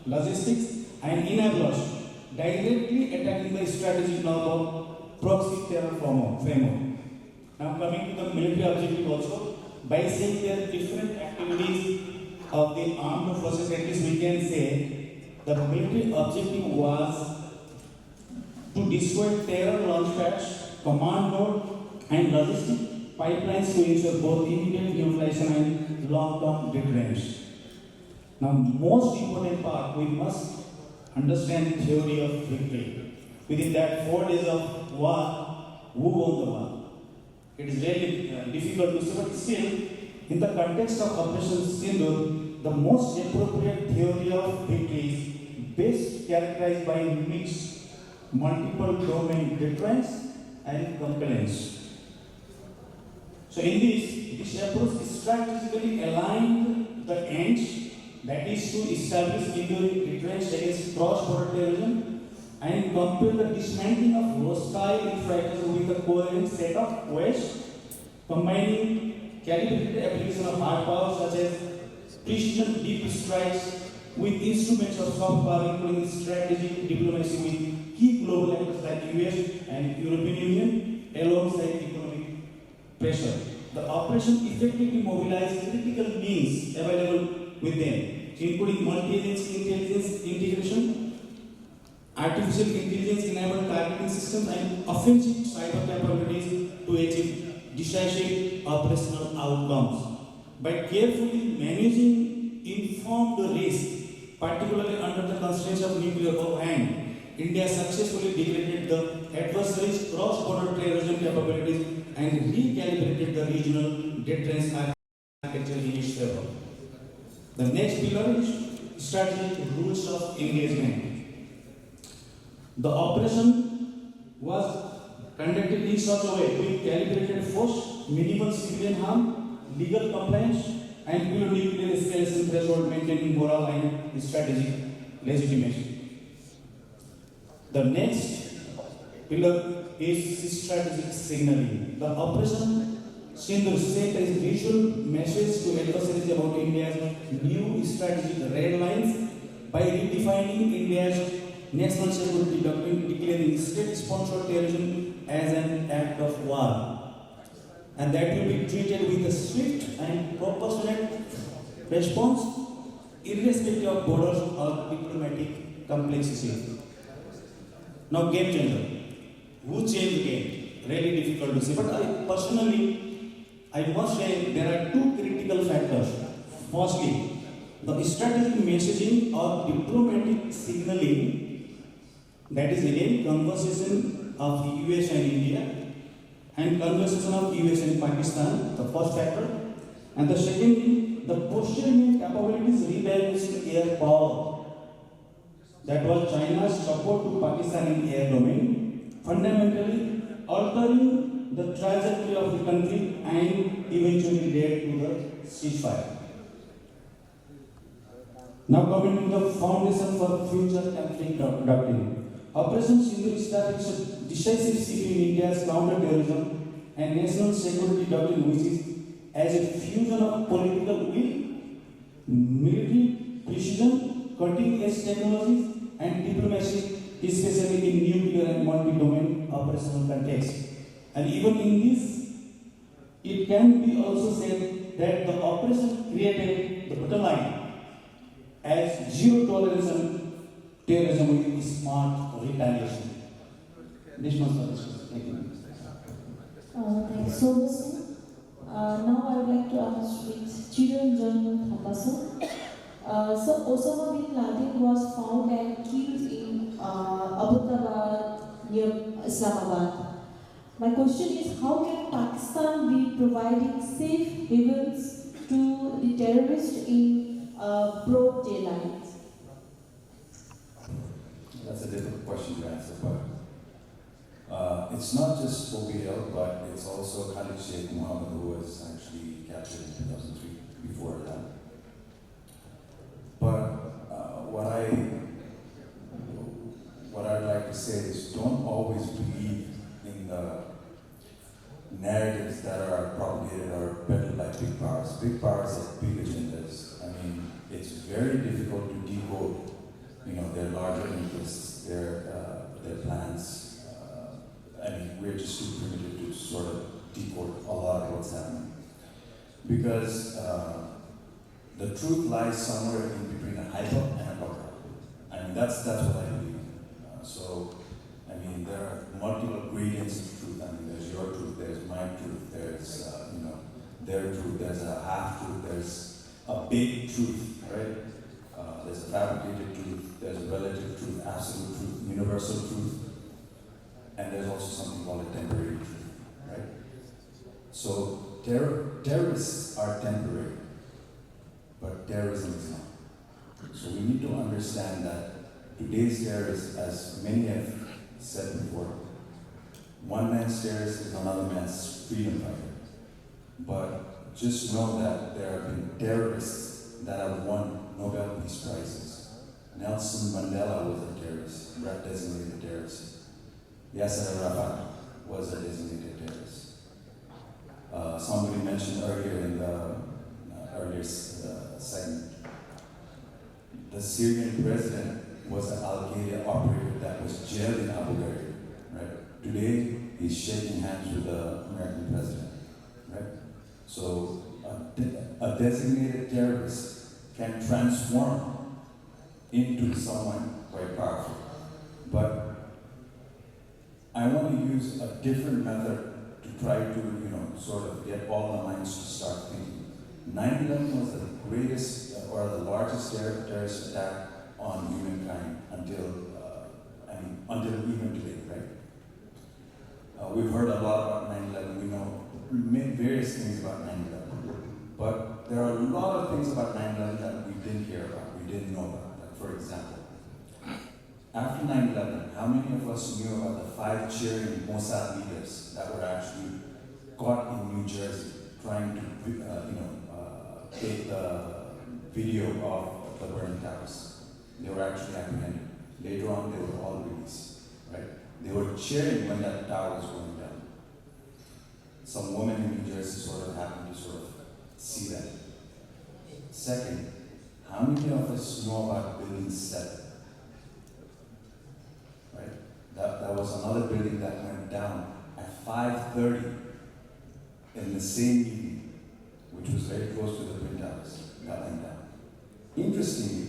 logistics, and enablers, directly attacking the strategic norm of proxy terror framework. Now coming to the military objective also, by saying there are different activities of the armed forces, at least we can say the military objective was to destroy terror launchpads, command node, and logistic pipelines to ensure both immediate neutralization and long-term deterrence. Now, most important part, we must understand theory of victory. Within that 4 days of war, who won the war? It is really difficult to say, but still, in the context of Operation Sindoor, the most appropriate theory of victory is best characterized by mixed multiple domain deterrence and compellence. So in this approach strategically aligned the ends, that is to establish enduring deterrence against cross-border terrorism and compel the dismantling of hostile infrastructure with a coherent set of ways, combining calibrated application of hard power such as precision deep strikes with instruments of soft power, including strategic diplomacy with key global actors like US and European Union, alongside economic pressure. The operation effectively mobilized critical means available with them, including multi-agency intelligence integration, artificial intelligence-enabled targeting systems, and offensive cyber capabilities to achieve decisive operational outcomes. By carefully managing informed risk, particularly under the constraints of nuclear overhang, India successfully degraded the adversary's cross-border terrorism capabilities and recalibrated the regional deterrence architecture in its favor. The next pillar is strategic rules of engagement. The operation was conducted in such a way with calibrated force, minimal civilian harm, legal compliance, and below nuclear escalation threshold, maintaining moral and strategic legitimacy. The next pillar is strategic signaling. The operation Sindur sent a visual message to adversaries about India's new strategic red lines by redefining India's national security doctrine, declaring state-sponsored terrorism as an act of war, and that will be treated with a swift and proportionate response, irrespective of borders or diplomatic complexity. Now, game changer. Who changed the game? Really difficult to say, but I must say there are two critical factors. Firstly, the strategic messaging or diplomatic signaling, that is again conversation of US and India and conversation of US and Pakistan, the first factor. And the second, the posturing capabilities rebalancing air power. That was China's support to Pakistan in air domain, fundamentally altering the trajectory of the country and eventually led to the ceasefire. Now coming to the foundation for future conflict doctrine. Operation Sindur established a decisive seat in India's counter-terrorism and national security doctrine, which is as a fusion of political will, military precision, cutting-edge technologies, and diplomacy, especially in nuclear and multi-domain operational context. And even in this, it can be also said that the operation created the bottom line as zero tolerance on terrorism with smart retaliation. This much for this. Thank you. Thank you so much, sir. Now I would like to ask with Chiranjan Thapaso. So Osama bin Laden was found and killed in Abbottabad near Islamabad. My question is, how can Pakistan be providing safe havens to the terrorists in broad daylight? That's a difficult question to answer, but it's not just OBL, but it's also Khalid Sheikh Mohammed, who was actually captured in 2003 before that. But what I'd like to say is, don't always believe in the narratives that are propagated or peddled by big powers. Big powers have big agendas. I mean, it's very difficult to decode, their larger interests, their plans. I mean, we're just too primitive to sort of decode a lot of what's happening. Because the truth lies somewhere in between a hyper and a cover. I mean, that's what I believe. There are multiple gradients of truth. I mean, there's your truth, there's my truth, there's their truth, there's a half truth, there's a big truth, right? There's a fabricated truth, there's a relative truth, absolute truth, universal truth, and there's also something called a temporary truth, right? So terrorists are temporary, but terrorism is not. So we need to understand that today's terrorists, as many have said before, one man's terrorist is another man's freedom fighter. But just know that there have been terrorists that have won Nobel Peace Prizes. Nelson Mandela was a terrorist, designated terrorist. Yasser Arafat was a designated terrorist. Somebody mentioned earlier in the earlier segment, the Syrian president was an Al-Qaeda operator that was jailed in Abu Ghraib, right? Today, he's shaking hands with the American president, right? So a designated terrorist can transform into someone quite powerful. But I want to use a different method to try to, sort of get all the minds to start thinking. 9/11 was the greatest or the largest terrorist attack on humankind until even today, right? We've heard a lot about 9/11. We know various things about 9/11. But there are a lot of things about 9/11 that we didn't hear about, we didn't know about. Like, for example, after 9/11, how many of us knew about the 5 cheering Mossad leaders that were actually caught in New Jersey trying to, take the video of the burning towers? They were actually apprehended. Later on, they were all released, right? They were cheering when that tower was going down. Some woman in New Jersey sort of happened to sort of see that. Second, how many of us know about Building 7? Right? That was another building that went down at 5:30 in the same evening, which was very close to the Twin Towers. That went down. Interestingly,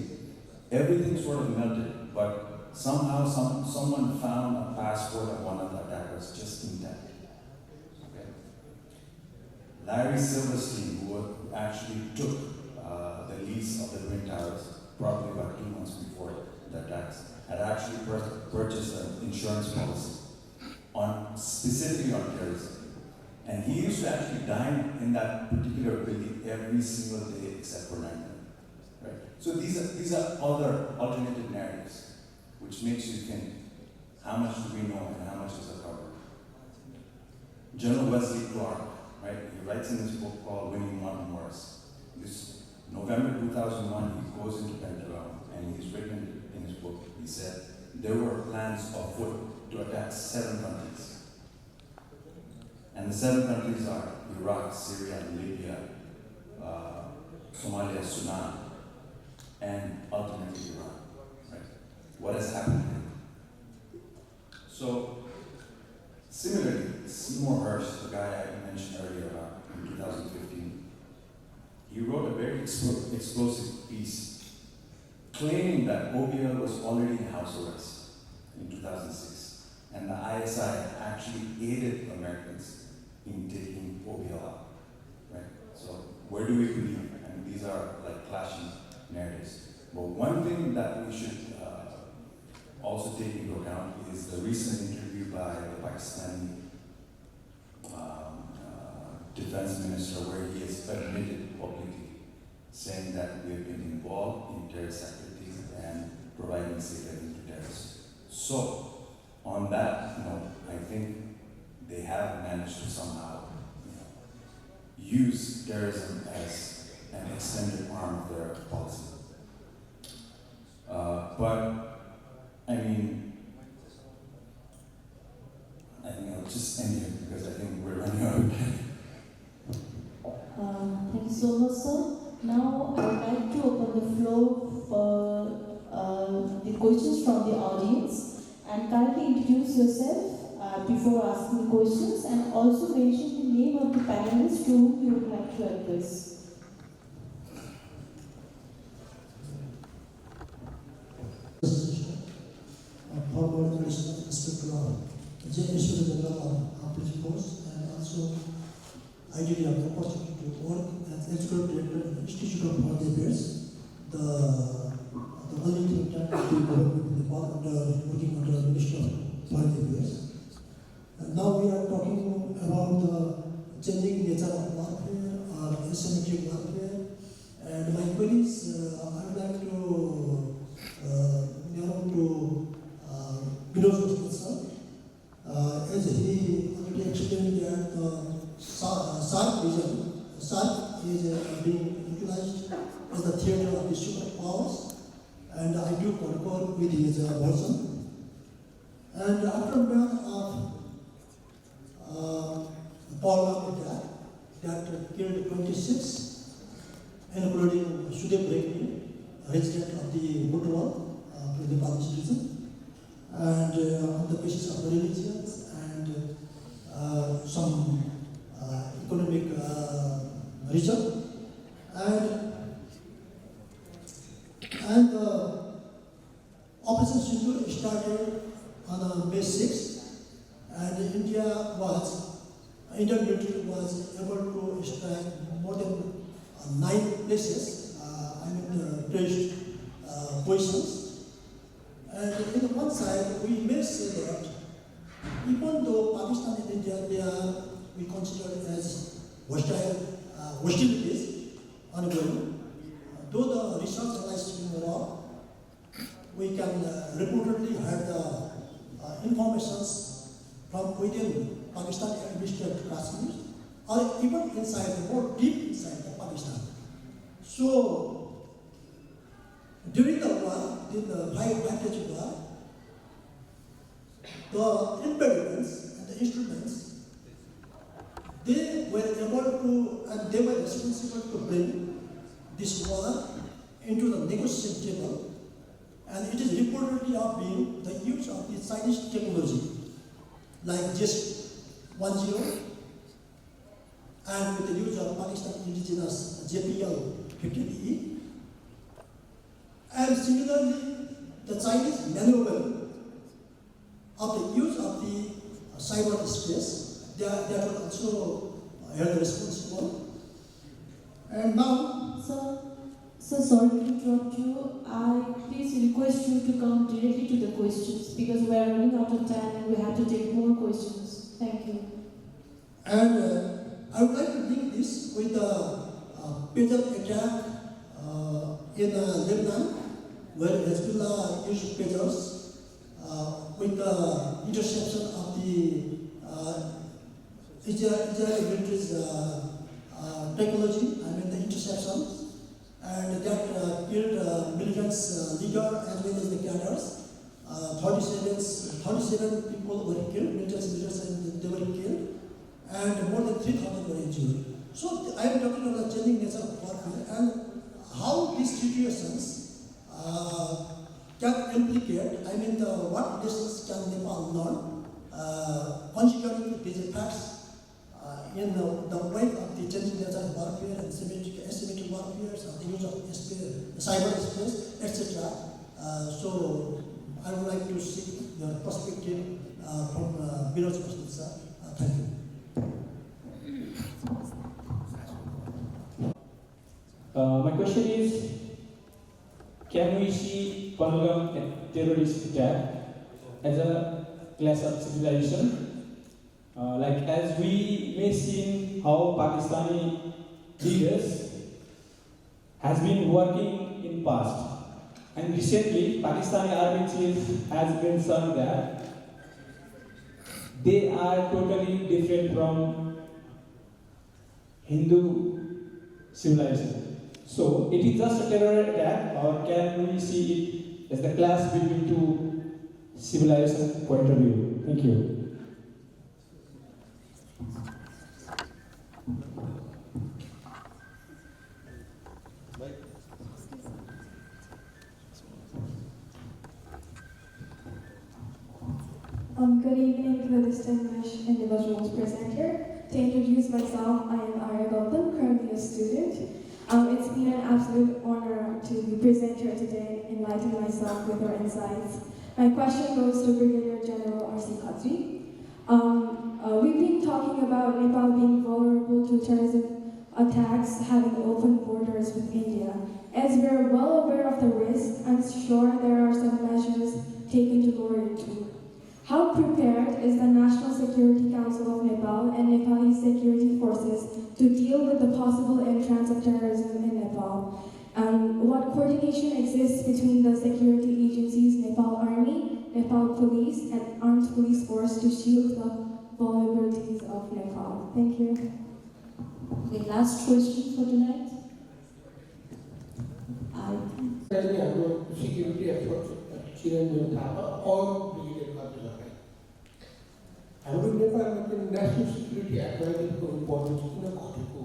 everything sort of melted, but somehow someone found a passport of one of the attackers just intact. Okay? Larry Silverstein, who actually took the lease of the Twin Towers, probably about 2 months before the attacks, had actually purchased an insurance policy specifically on terrorism. And he used to actually dine in that particular building every single day except for 9/11. Right? So these are other alternative narratives, which makes you think, how much do we know and how much is covered? General Wesley Clark, right? He writes in his book called Winning Martin Morris. This November 2001, he goes into Pentagon and he's written in his book, he said, there were plans afoot to attack 7 countries. And the 7 countries are Iraq, Syria, Libya, Somalia, Sudan, and ultimately Iran. Right? What has happened here? So, similarly, Seymour Hersh, the guy I mentioned earlier about in 2015, he wrote a very explosive piece claiming that OBL was already in house arrest in 2006, and the ISI actually aided Americans in taking OBL out. Right? So, where do we believe? I mean, these are like clashing narratives. But one thing that we should also take into account is the recent interview by the Pakistani defense minister, where he has admitted publicly, saying that we have been involved in terrorist activities and providing safe haven to terrorists. So, on that note, I think they have managed to somehow use terrorism as an extended arm of their policy. But, I mean, I think I'll just end here because I think we're running out of time. Thank you so much, sir. Now I would like to open the floor for the questions from the audience, and kindly introduce yourself before asking questions, and also mention the name of the panelists to whom you would like to address. Former Additional Inspector of Inspector General of Police Force, and also I did have the opportunity to work as Executive Director of the Institute of Foreign Affairs, the only think tank that we work with working under the Ministry of Foreign Affairs. And now we are talking about the changing nature of warfare or asymmetric warfare. And my colleagues, I would like to Vinod concern, as he already explained that SARC region, SARC is being utilized as the theater of the superpowers, and I do concur with his version. And after matter of Paul attack that killed 26, including Sudhir Brekni, resident of the Mutwal, the Nepali citizen, and on the basis of religions and some economic reason. And Operation Sindoor started on May 6, and Indian military was able to strike more than 9 places, terrorist positions. And in one side, we may say that even though Pakistan and India, we consider as hostilities ongoing, though the results lies in war, we can reportedly have the informations from within Pakistan administered Kashmir, or even inside, more deep inside the Pakistan. So, during the war, in the high-voltage war, the impediments and the instruments, they were able to, and they were responsible to bring this war into the negotiation table, and it is reportedly of being the use of the Chinese technology, like JIS 10, and with the use of Pakistan indigenous JPL 15E. And similarly, the Chinese maneuvering of the use of the cyberspace, they were also held responsible. And now, So sorry to interrupt you. I please request you to come directly to the questions because we are running out of time and we have to take more questions. Thank you. And I would like to link this with the pager attack in Lebanon, where Hezbollah used pagers with the interception of the Israeli military's technology, the interception, and that killed militants leader as well as the cadres. 37 people were killed, militants leaders, and they were killed, and more than 3,000 were injured. So I am talking about the changing nature of warfare and how these situations can implicate, what lessons can Nepal learn, considering these facts in the wake of the changing nature of warfare and asymmetric warfare, the use of cyberspace, etc. So I would like to seek your perspective from Vinod's question, sir. Thank you. My question is, can we see Pahalgam terrorist attack as a clash of civilization? As we may see how Pakistani leaders has been working in past, and recently Pakistani army chief has mentioned that they are totally different from Hindu civilization. So it is just a terror attack, or can we see it as the clash between two civilization point of view? Thank you. Good evening to the distinguished individuals present here. To introduce myself, I am Arya Gautam, currently a student. It's been an absolute honor to be present here today, enlightening myself with your insights. My question goes to Brigadier General R.C. Khatri. We've been talking about Nepal being vulnerable to terrorism attacks, having open borders with India. As we're well aware of the risk, I'm sure there are some measures taken to lower it too. How prepared is the National Security Council of Nepal and Nepali security forces to deal with the possible entrance of terrorism in Nepal? What coordination exists between the security agencies, Nepal Army, Nepal Police, and Armed Police Force to shield the vulnerabilities of Nepal? Thank you. The last question for tonight. Security efforts Chiranjan Thapa or Brigadier Kapila. हाम्रो नेपालमा पनि national security एडभाइजरको importance किन घटेको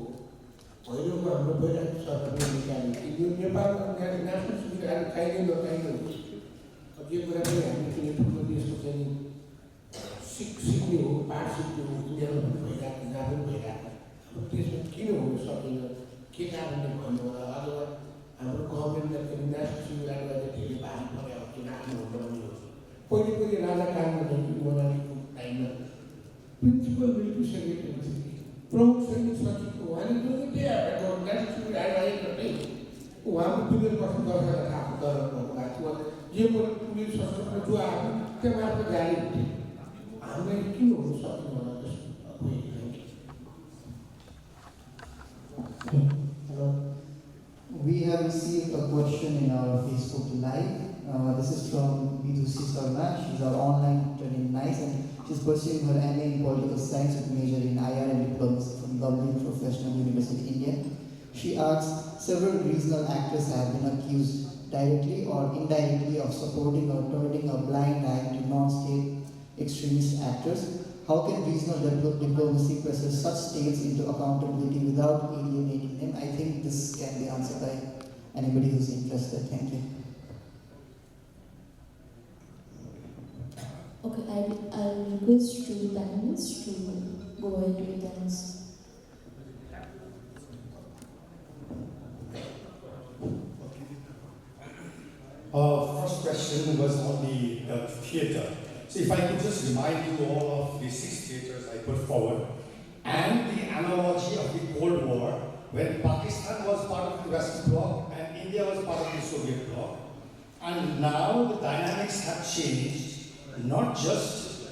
पहिलोमा हाम्रो भइरहेको सरकारले निकाल्यो यो नेपालमा national security adviser नचाहिने हुन्छ अब यो कुरा पनि हामी कुनै ठुलो देशको चाहिँ सिक्ने हो पाठ सिक्ने हो इन्डियामा पनि भइरहेको जहाँ पनि भइरहेको अब त्यसमा किन हुन सकेन के कारणले भन्नु होला अथवा हाम्रो गभर्मेन्टलाई पनि नेसनल सिक्युरिटी एडभाइजर धेरै भारी पऱ्यो कि राख्नु हुँदैन पहिले राजा कालमा मनालीको टाइममा प्रिन्सिपल मिलिट्री सेक्रेटरी थिए, प्रमुख सैनिक सचिवको उहाँले जो त्यही नेसनल आइरहेको नै उहाँको पुलिस बस्नु दर्शक थाहा दरको भएको जे पनि पुलिस सशस्त्र जो आएको त्यो मार्फत जारी हुन्थ्यो। हामीलाई किन हुन सक्दैन होला जस्तो कोही Hello. We have received a question in our Facebook Live. This is from Vidushi Sarma. She's our online tutor in NICE and she's pursuing her MA in Political Science with major in IR and Diplomacy from Dublin Professional University, India. She asks, several regional actors have been accused directly or indirectly of supporting or turning a blind eye to non-state extremist actors. How can regional diplomacy pressure such states into accountability without alienating them? I think this can be answered by anybody who's interested. Thank you. Okay, I'll request to the panelists to go ahead with the answer. First question was on the theatre. So if I could just remind you all of the 6 theatres I put forward and the analogy of the Cold War when Pakistan was part of the Western Bloc and India was part of the Soviet Bloc. And now the dynamics have changed, not just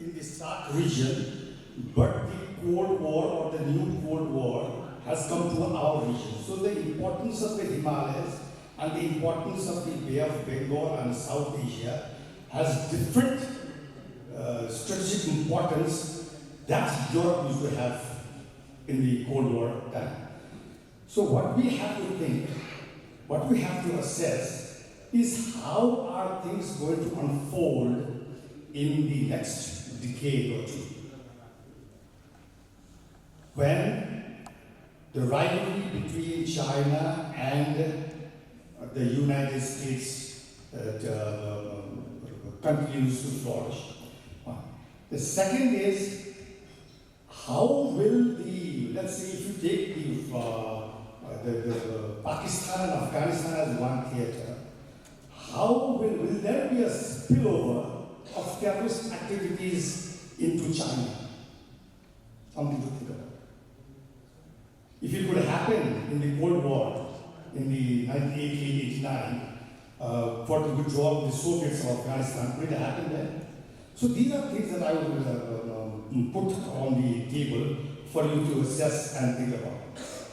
in the SAARC region, but the Cold War or the new Cold War has come to our region. So the importance of the Himalayas and the importance of the Bay of Bengal and South Asia has different strategic importance that Europe used to have in the Cold War time. So what we have to think, what we have to assess is how are things going to unfold in the next decade or two. When the rivalry between China and the United States continues to flourish. The second is, how will the, let's say if you take the Pakistan and Afghanistan as one theater, how will there be a spillover of terrorist activities into China? Something to think about. If it could happen in the Cold War, in the 1988-89, for the withdrawal of the Soviets from Afghanistan, could it happen there? So these are things that I would put on the table for you to assess and think about.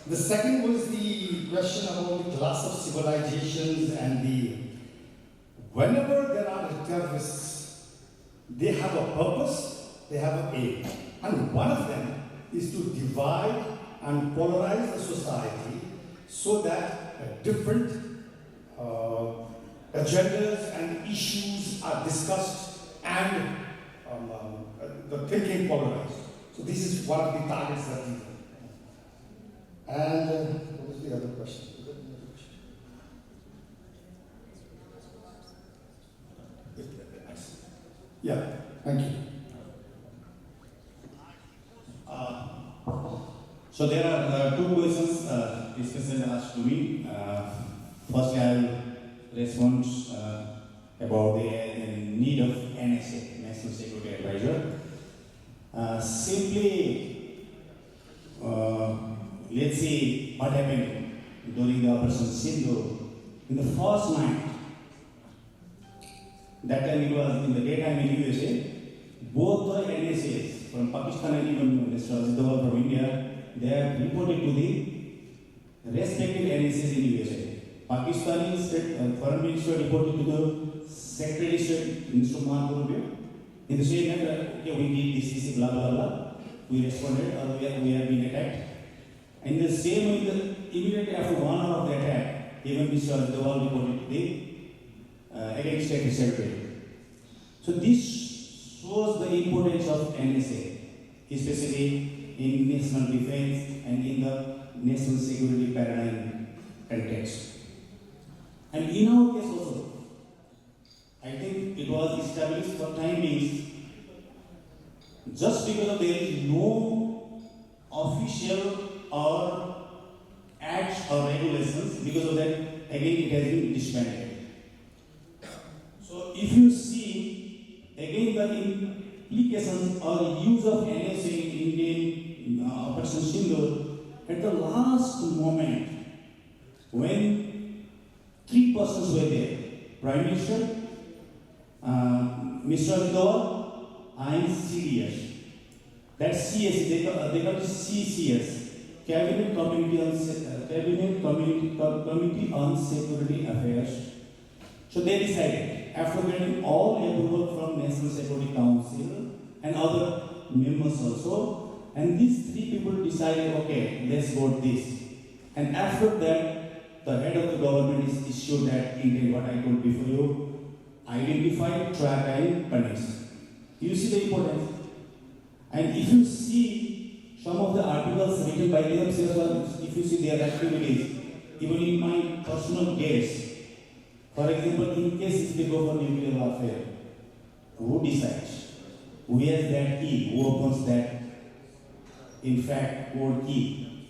The second was the question about the class of civilizations and whenever there are terrorists, they have a purpose, they have an aim. And one of them is to divide and polarize the society so that different agendas and issues are discussed and the thinking polarized. So this is one of the targets that we have. And what was the other question? Yeah, thank you. So there are 2 questions discussed asked to me. Firstly, I will respond about the need of NSA, National Security Advisor. Simply, let's see what happened during the Operation Sindhu. In the first night, that time it was in the daytime in USA, both the NSAs from Pakistan and even the world from India, they are reported to the respective NSAs in USA. Pakistani Foreign Minister reported to the Secretary of State, Minister Mahathir, in the same manner, okay, we did this, blah, blah, blah. We responded, or we have been attacked. And the same way, immediately after 1 hour of the attack, even Mr. Dawal reported to the against State Secretary. So this shows the importance of NSA, especially in national defense and in the national security paradigm context. And in our case also, I think it was established for time being, just because there is no official or acts or regulations, because of that, again it has been disbanded. So if you see the implications or use of NSA in Indian Operation Sindoor at the last moment when three persons were there: Prime Minister, Mr. Dor, and CDS. That's CS. They call it CCS, Cabinet Committee on Security Affairs. So they decided, after getting all approval from National Security Council and other members also, and these three people decided, okay, let's vote this. And after that, the head of the government is issued that intent, what I told before you, identify, track, and punish. You see the importance. And if you see some of the articles written by themselves, if you see their activities, even in my personal case, for example, in case if they go for nuclear warfare, who decides? Who has that key? Who opens that, in fact, code key?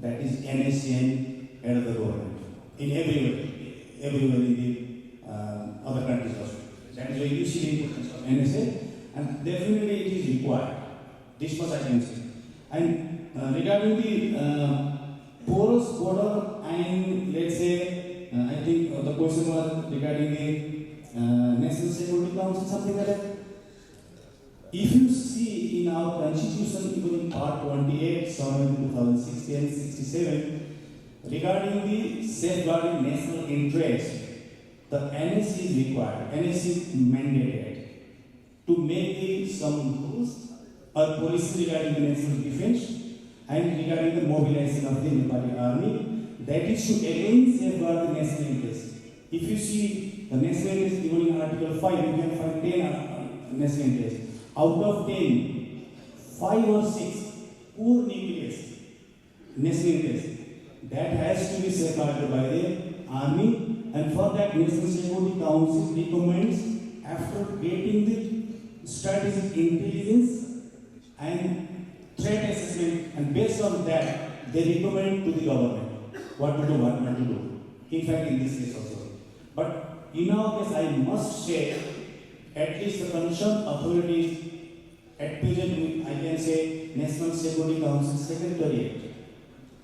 That is NSCN head of the government. In everywhere in the other countries also. That is why you see the importance of NSA, and definitely it is required. This much I can say. And regarding the porous border, and let's say, I think the question was regarding the National Security Council, something like that. If you see in our constitution, even in part 28, somewhere in 2016 and 67, regarding the safeguarding national interest, the NSC is required, NSC is mandated to make some rules or policy regarding the national defense and regarding the mobilization of the Nepali army. That is to again safeguard the national interest. If you see the national interest given in Article 5, you can find 10 national interests. Out of 10, 5 or 6 poor nucleus national interest. That has to be safeguarded by the army, and for that National Security Council recommends, after getting the strategic intelligence and threat assessment, and based on that, they recommend to the government what to do, what not to do. In fact, in this case also. But in our case, I must say, at least the concerned authorities, at present, I can say, National Security Council Secretariat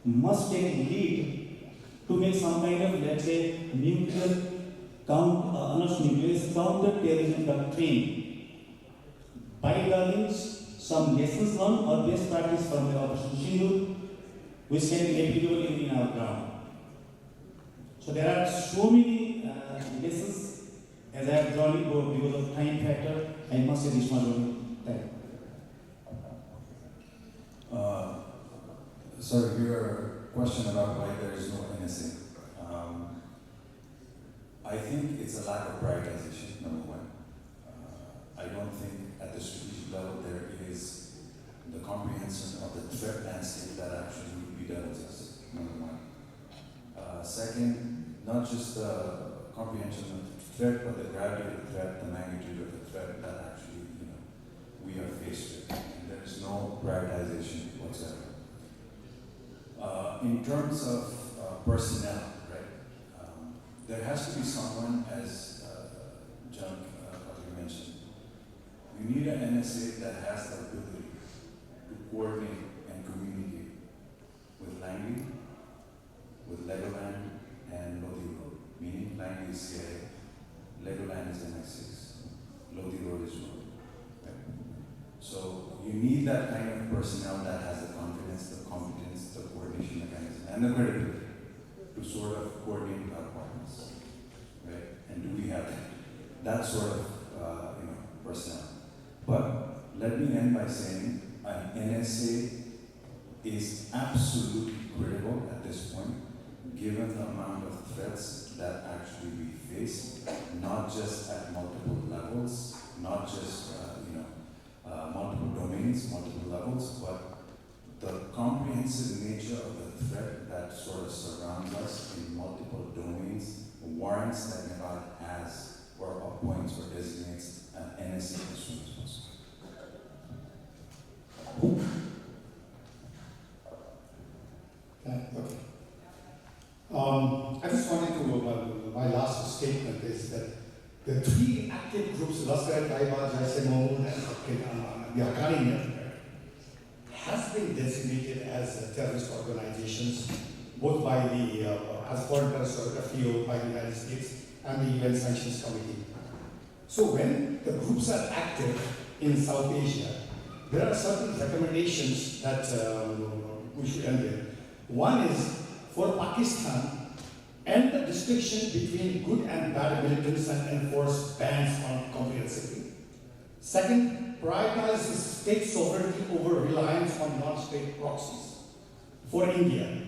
must take lead to make some kind of, let's say, nuclear counter-terrorism doctrine by learning some lessons learned or best practice from the Operation Sindoor, which can be applicable in our ground. So there are so many lessons, as I have drawn it, but because of time factor, I must say this much only. Sorry, your question about why there is no NSA. I think it's a lack of prioritization, number one. I don't think at the strategic level there is the comprehension of the threat landscape that actually would be done with us, number one. Second, not just the comprehension of the threat, but the gravity of the threat, the magnitude of the threat that actually, we are faced with. And there is no prioritization whatsoever. In terms of personnel, right? There has to be someone, as John mentioned. You need an NSA that has the ability to coordinate and communicate with Langley, with Legoland, and Lodi Road. Meaning Langley is CIA, Legoland is MI6, Lodi Road is Road. Right? So you need that kind of personnel that has the confidence, the competence, the coordination mechanism, and the credibility to sort of coordinate with our partners. Right? And do we have that sort of personnel? But let me end by saying an NSA is absolutely critical at this point, given the amount of threats that actually we face, not just at multiple levels, not just multiple domains, multiple levels, but the comprehensive nature of the threat that sort of surrounds us in multiple domains warrants that Nepal has or appoints or designates an NSA as soon as possible. Okay. I just wanted to, my last statement is that The three active groups, Lashkar-e-Taiba, Jaish-e-Mohammed, and the Haqqani network, has been designated as terrorist organizations, both by the as foreign terrorist field by the United States and the UN Sanctions Committee. So when the groups are active in South Asia, there are certain recommendations that we should end with. One is for Pakistan, end the distinction between good and bad militants and enforce bans on comprehensively. Second, prioritize state sovereignty over reliance on non-state proxies. For India,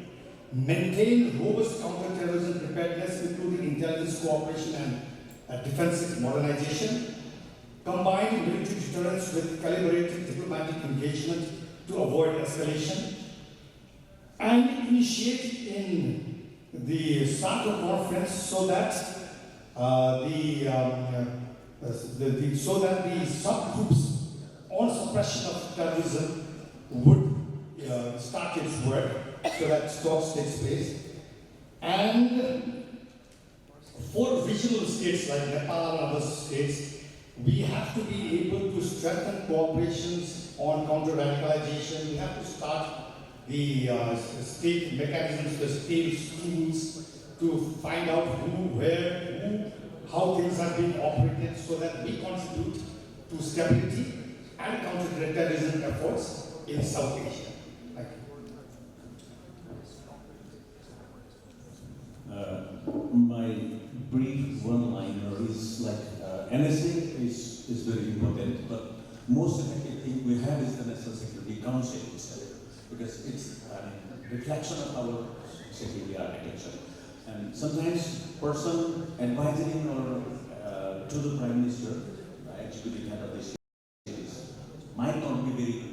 maintain robust counter-terrorism preparedness, including intelligence cooperation and defensive modernization. Combine military deterrence with calibrated diplomatic engagement to avoid escalation. And initiate in the SATO conference so that the subgroups on suppression of terrorism would start its work, so that talks takes place. And for regional states like Nepal and other states, we have to be able to strengthen cooperations on counter-radicalization. We have to start the state mechanisms, the state schools, to find out who, where, how things are being operated, so that we contribute to stability and counter-terrorism efforts in South Asia. Thank you. My brief one-liner is like NSA is very important, but most effective thing we have is the National Security Council itself, because it's a reflection of our security architecture. And sometimes person advising or to the Prime Minister, executive head of the state, might not be very,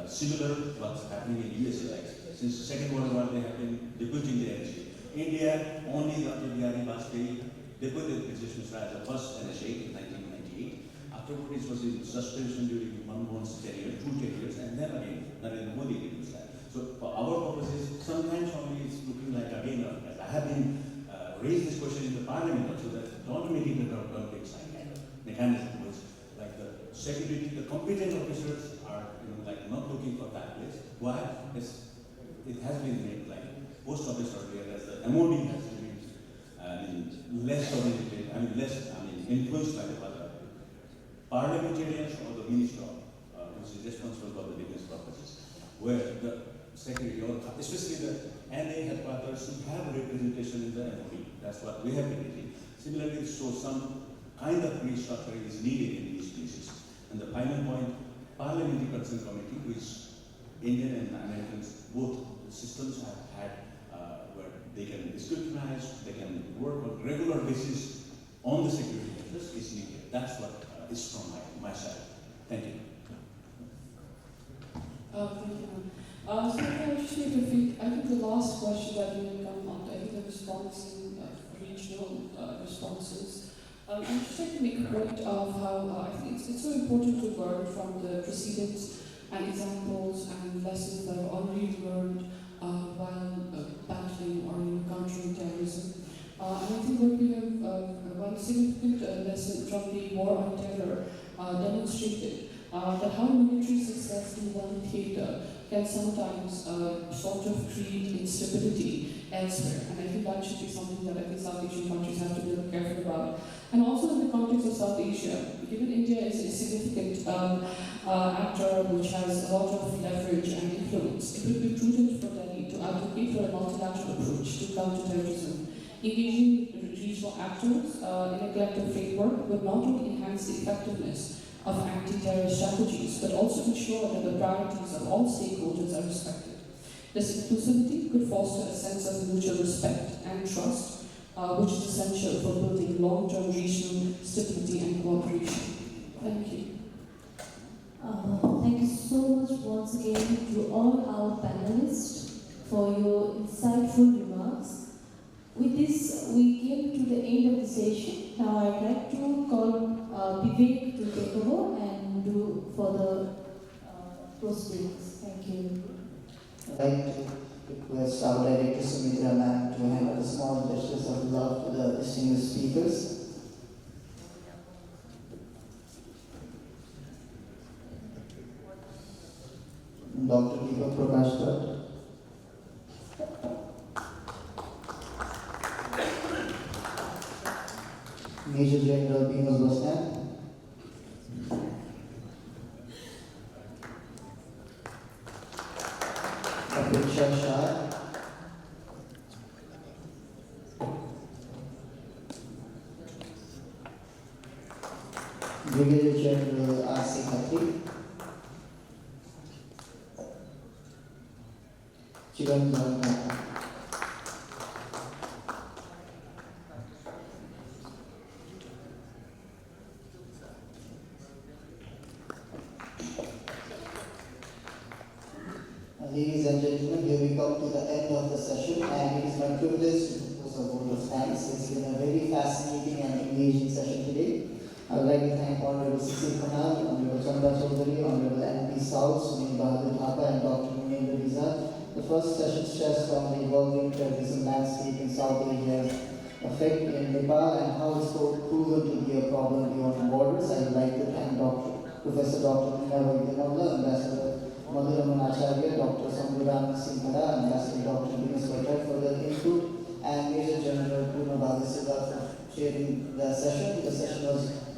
similar to what's happening in USA. Like since the Second World War, they have been deputing the NSA. India, only Dr. Bihari Vajpayee deputed British Misra as the first NSA in 1998. Afterward, it was in suspension during Manmohan's tenure, 2 tenures, and then again, Narendra Modi did that. So for our purposes, sometimes only it's looking like again, as I have been raised this question in the parliament also, that don't make it a conflict sign kind of mechanism, which like the security, the competent officers are not looking for that place. Why? It has been made like post office earlier, as the MOD has been less oriented, influenced by the parliamentarians or the minister, which is responsible for the defense purposes, where the secretary, or especially the NA headquarters, should have representation in the MOD. That's what we have been doing. Similarly, so some kind of restructuring is needed in these places. And the final point, Parliamentary Concern Committee, which Indian and Americans, both systems have had, where they can scrutinize, they can work on regular basis on the security measures, is needed. That's what is from my side. Thank you. Thank you. So I just need to think, I think the last question that will come up, I think the response in regional responses. I'd just like to make a point of how I think it's so important to learn from the precedents and examples and lessons that are already learned while battling or countering terrorism. And I think what we have, one significant lesson from the war on terror demonstrated that how military success in one theater can sometimes sort of create instability elsewhere. And I think that should be something that I think South Asian countries have to be careful about. And also in the context of South Asia, given India is a significant actor which has a lot of leverage and influence, it would be prudent for Delhi to advocate for a multilateral approach to counterterrorism. Engaging regional actors in a collective framework would not only enhance the effectiveness of anti-terror strategies, but also ensure that the priorities of all stakeholders are respected. This inclusivity could foster a sense of mutual respect and trust, which is essential for building long-term regional stability and cooperation. Thank you. Thank you so much once again to all our panelists for your insightful remarks. With this, we came to the end of the session. Now I'd like to call Vivek to take over and do further proceedings. Thank you. I'd like to request our director Sumitra ma'am to hand out a small gestures of love to the distinguished speakers. Dr. Deepak Prakash Bhatt, Major General Binos Bosnan, Apeksha Shah, Brigadier General R.C. Khatri, Chiranjan Khatri. Ladies and gentlemen, here we come to the end of the session, and it is my privilege to propose a vote of thanks. It's been a very fascinating and engaging session today. I would like to thank Honorable Cecil Khanal, Honorable Chandra Chaudhary, Honorable N.P. South, Sunil Bahadur Thapa, and Dr. Munendra Rizal. The first session stressed on the evolving terrorism landscape in South Asia's effect in Nepal and how it's proven to be a problem beyond borders. I would like to thank Professor Dr. Meena Vaidyanathan, Ambassador Madhuraman Acharya, Dr. Samburan Singhara, Ambassador Dr. Dinesh Bhattacharya for their input, and Major General Purna Bhagasudha for chairing the session. The session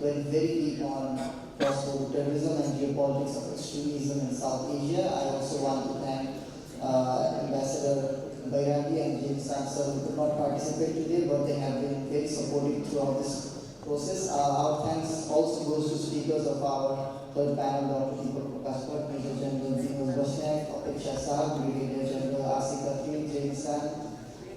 went very deep on cross-border terrorism and geopolitics of extremism in South Asia. I also want to thank Ambassador Bairagi and James Samson, who could not participate today, but they have been very supportive throughout this process. Our thanks also goes to speakers of our third panel, Dr. Deepak Prakash Bhatt, Major General Binos Bosnak, Apeksha Shah, Brigadier General R.C. Khatri, James Sam,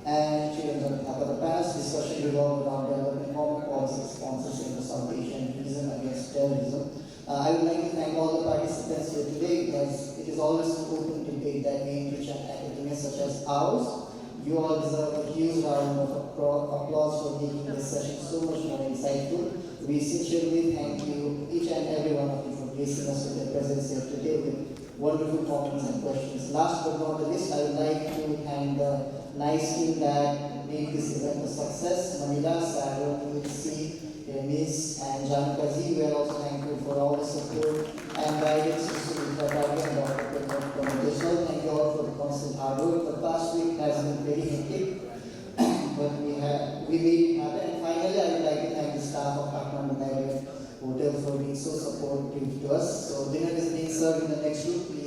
and Chiranjan Thapa. The panel's discussion revolved around developing common policy responses in the South Asian region against terrorism. I would like to thank all the participants here today, because it is always an open debate that may enrich an academia such as ours. You all deserve a huge round of applause for making this session so much more insightful. We sincerely thank you, each and every one of you, for gracing us with your presence here today with wonderful comments and questions. Last but not the least, I would like to thank the nice team that made this event a success. Manila, Saron, UC, Ms. and Jankazi. We are also thankful for all the support and guidance to Sumitra Kari and Dr. Pramod. Thank you all for the constant hard work. The past week has been very hectic, but we made it happen. And finally, I would like to thank the staff of Kathmandu Marriott Hotel for being so supportive to us. So dinner is being served in the next room. Please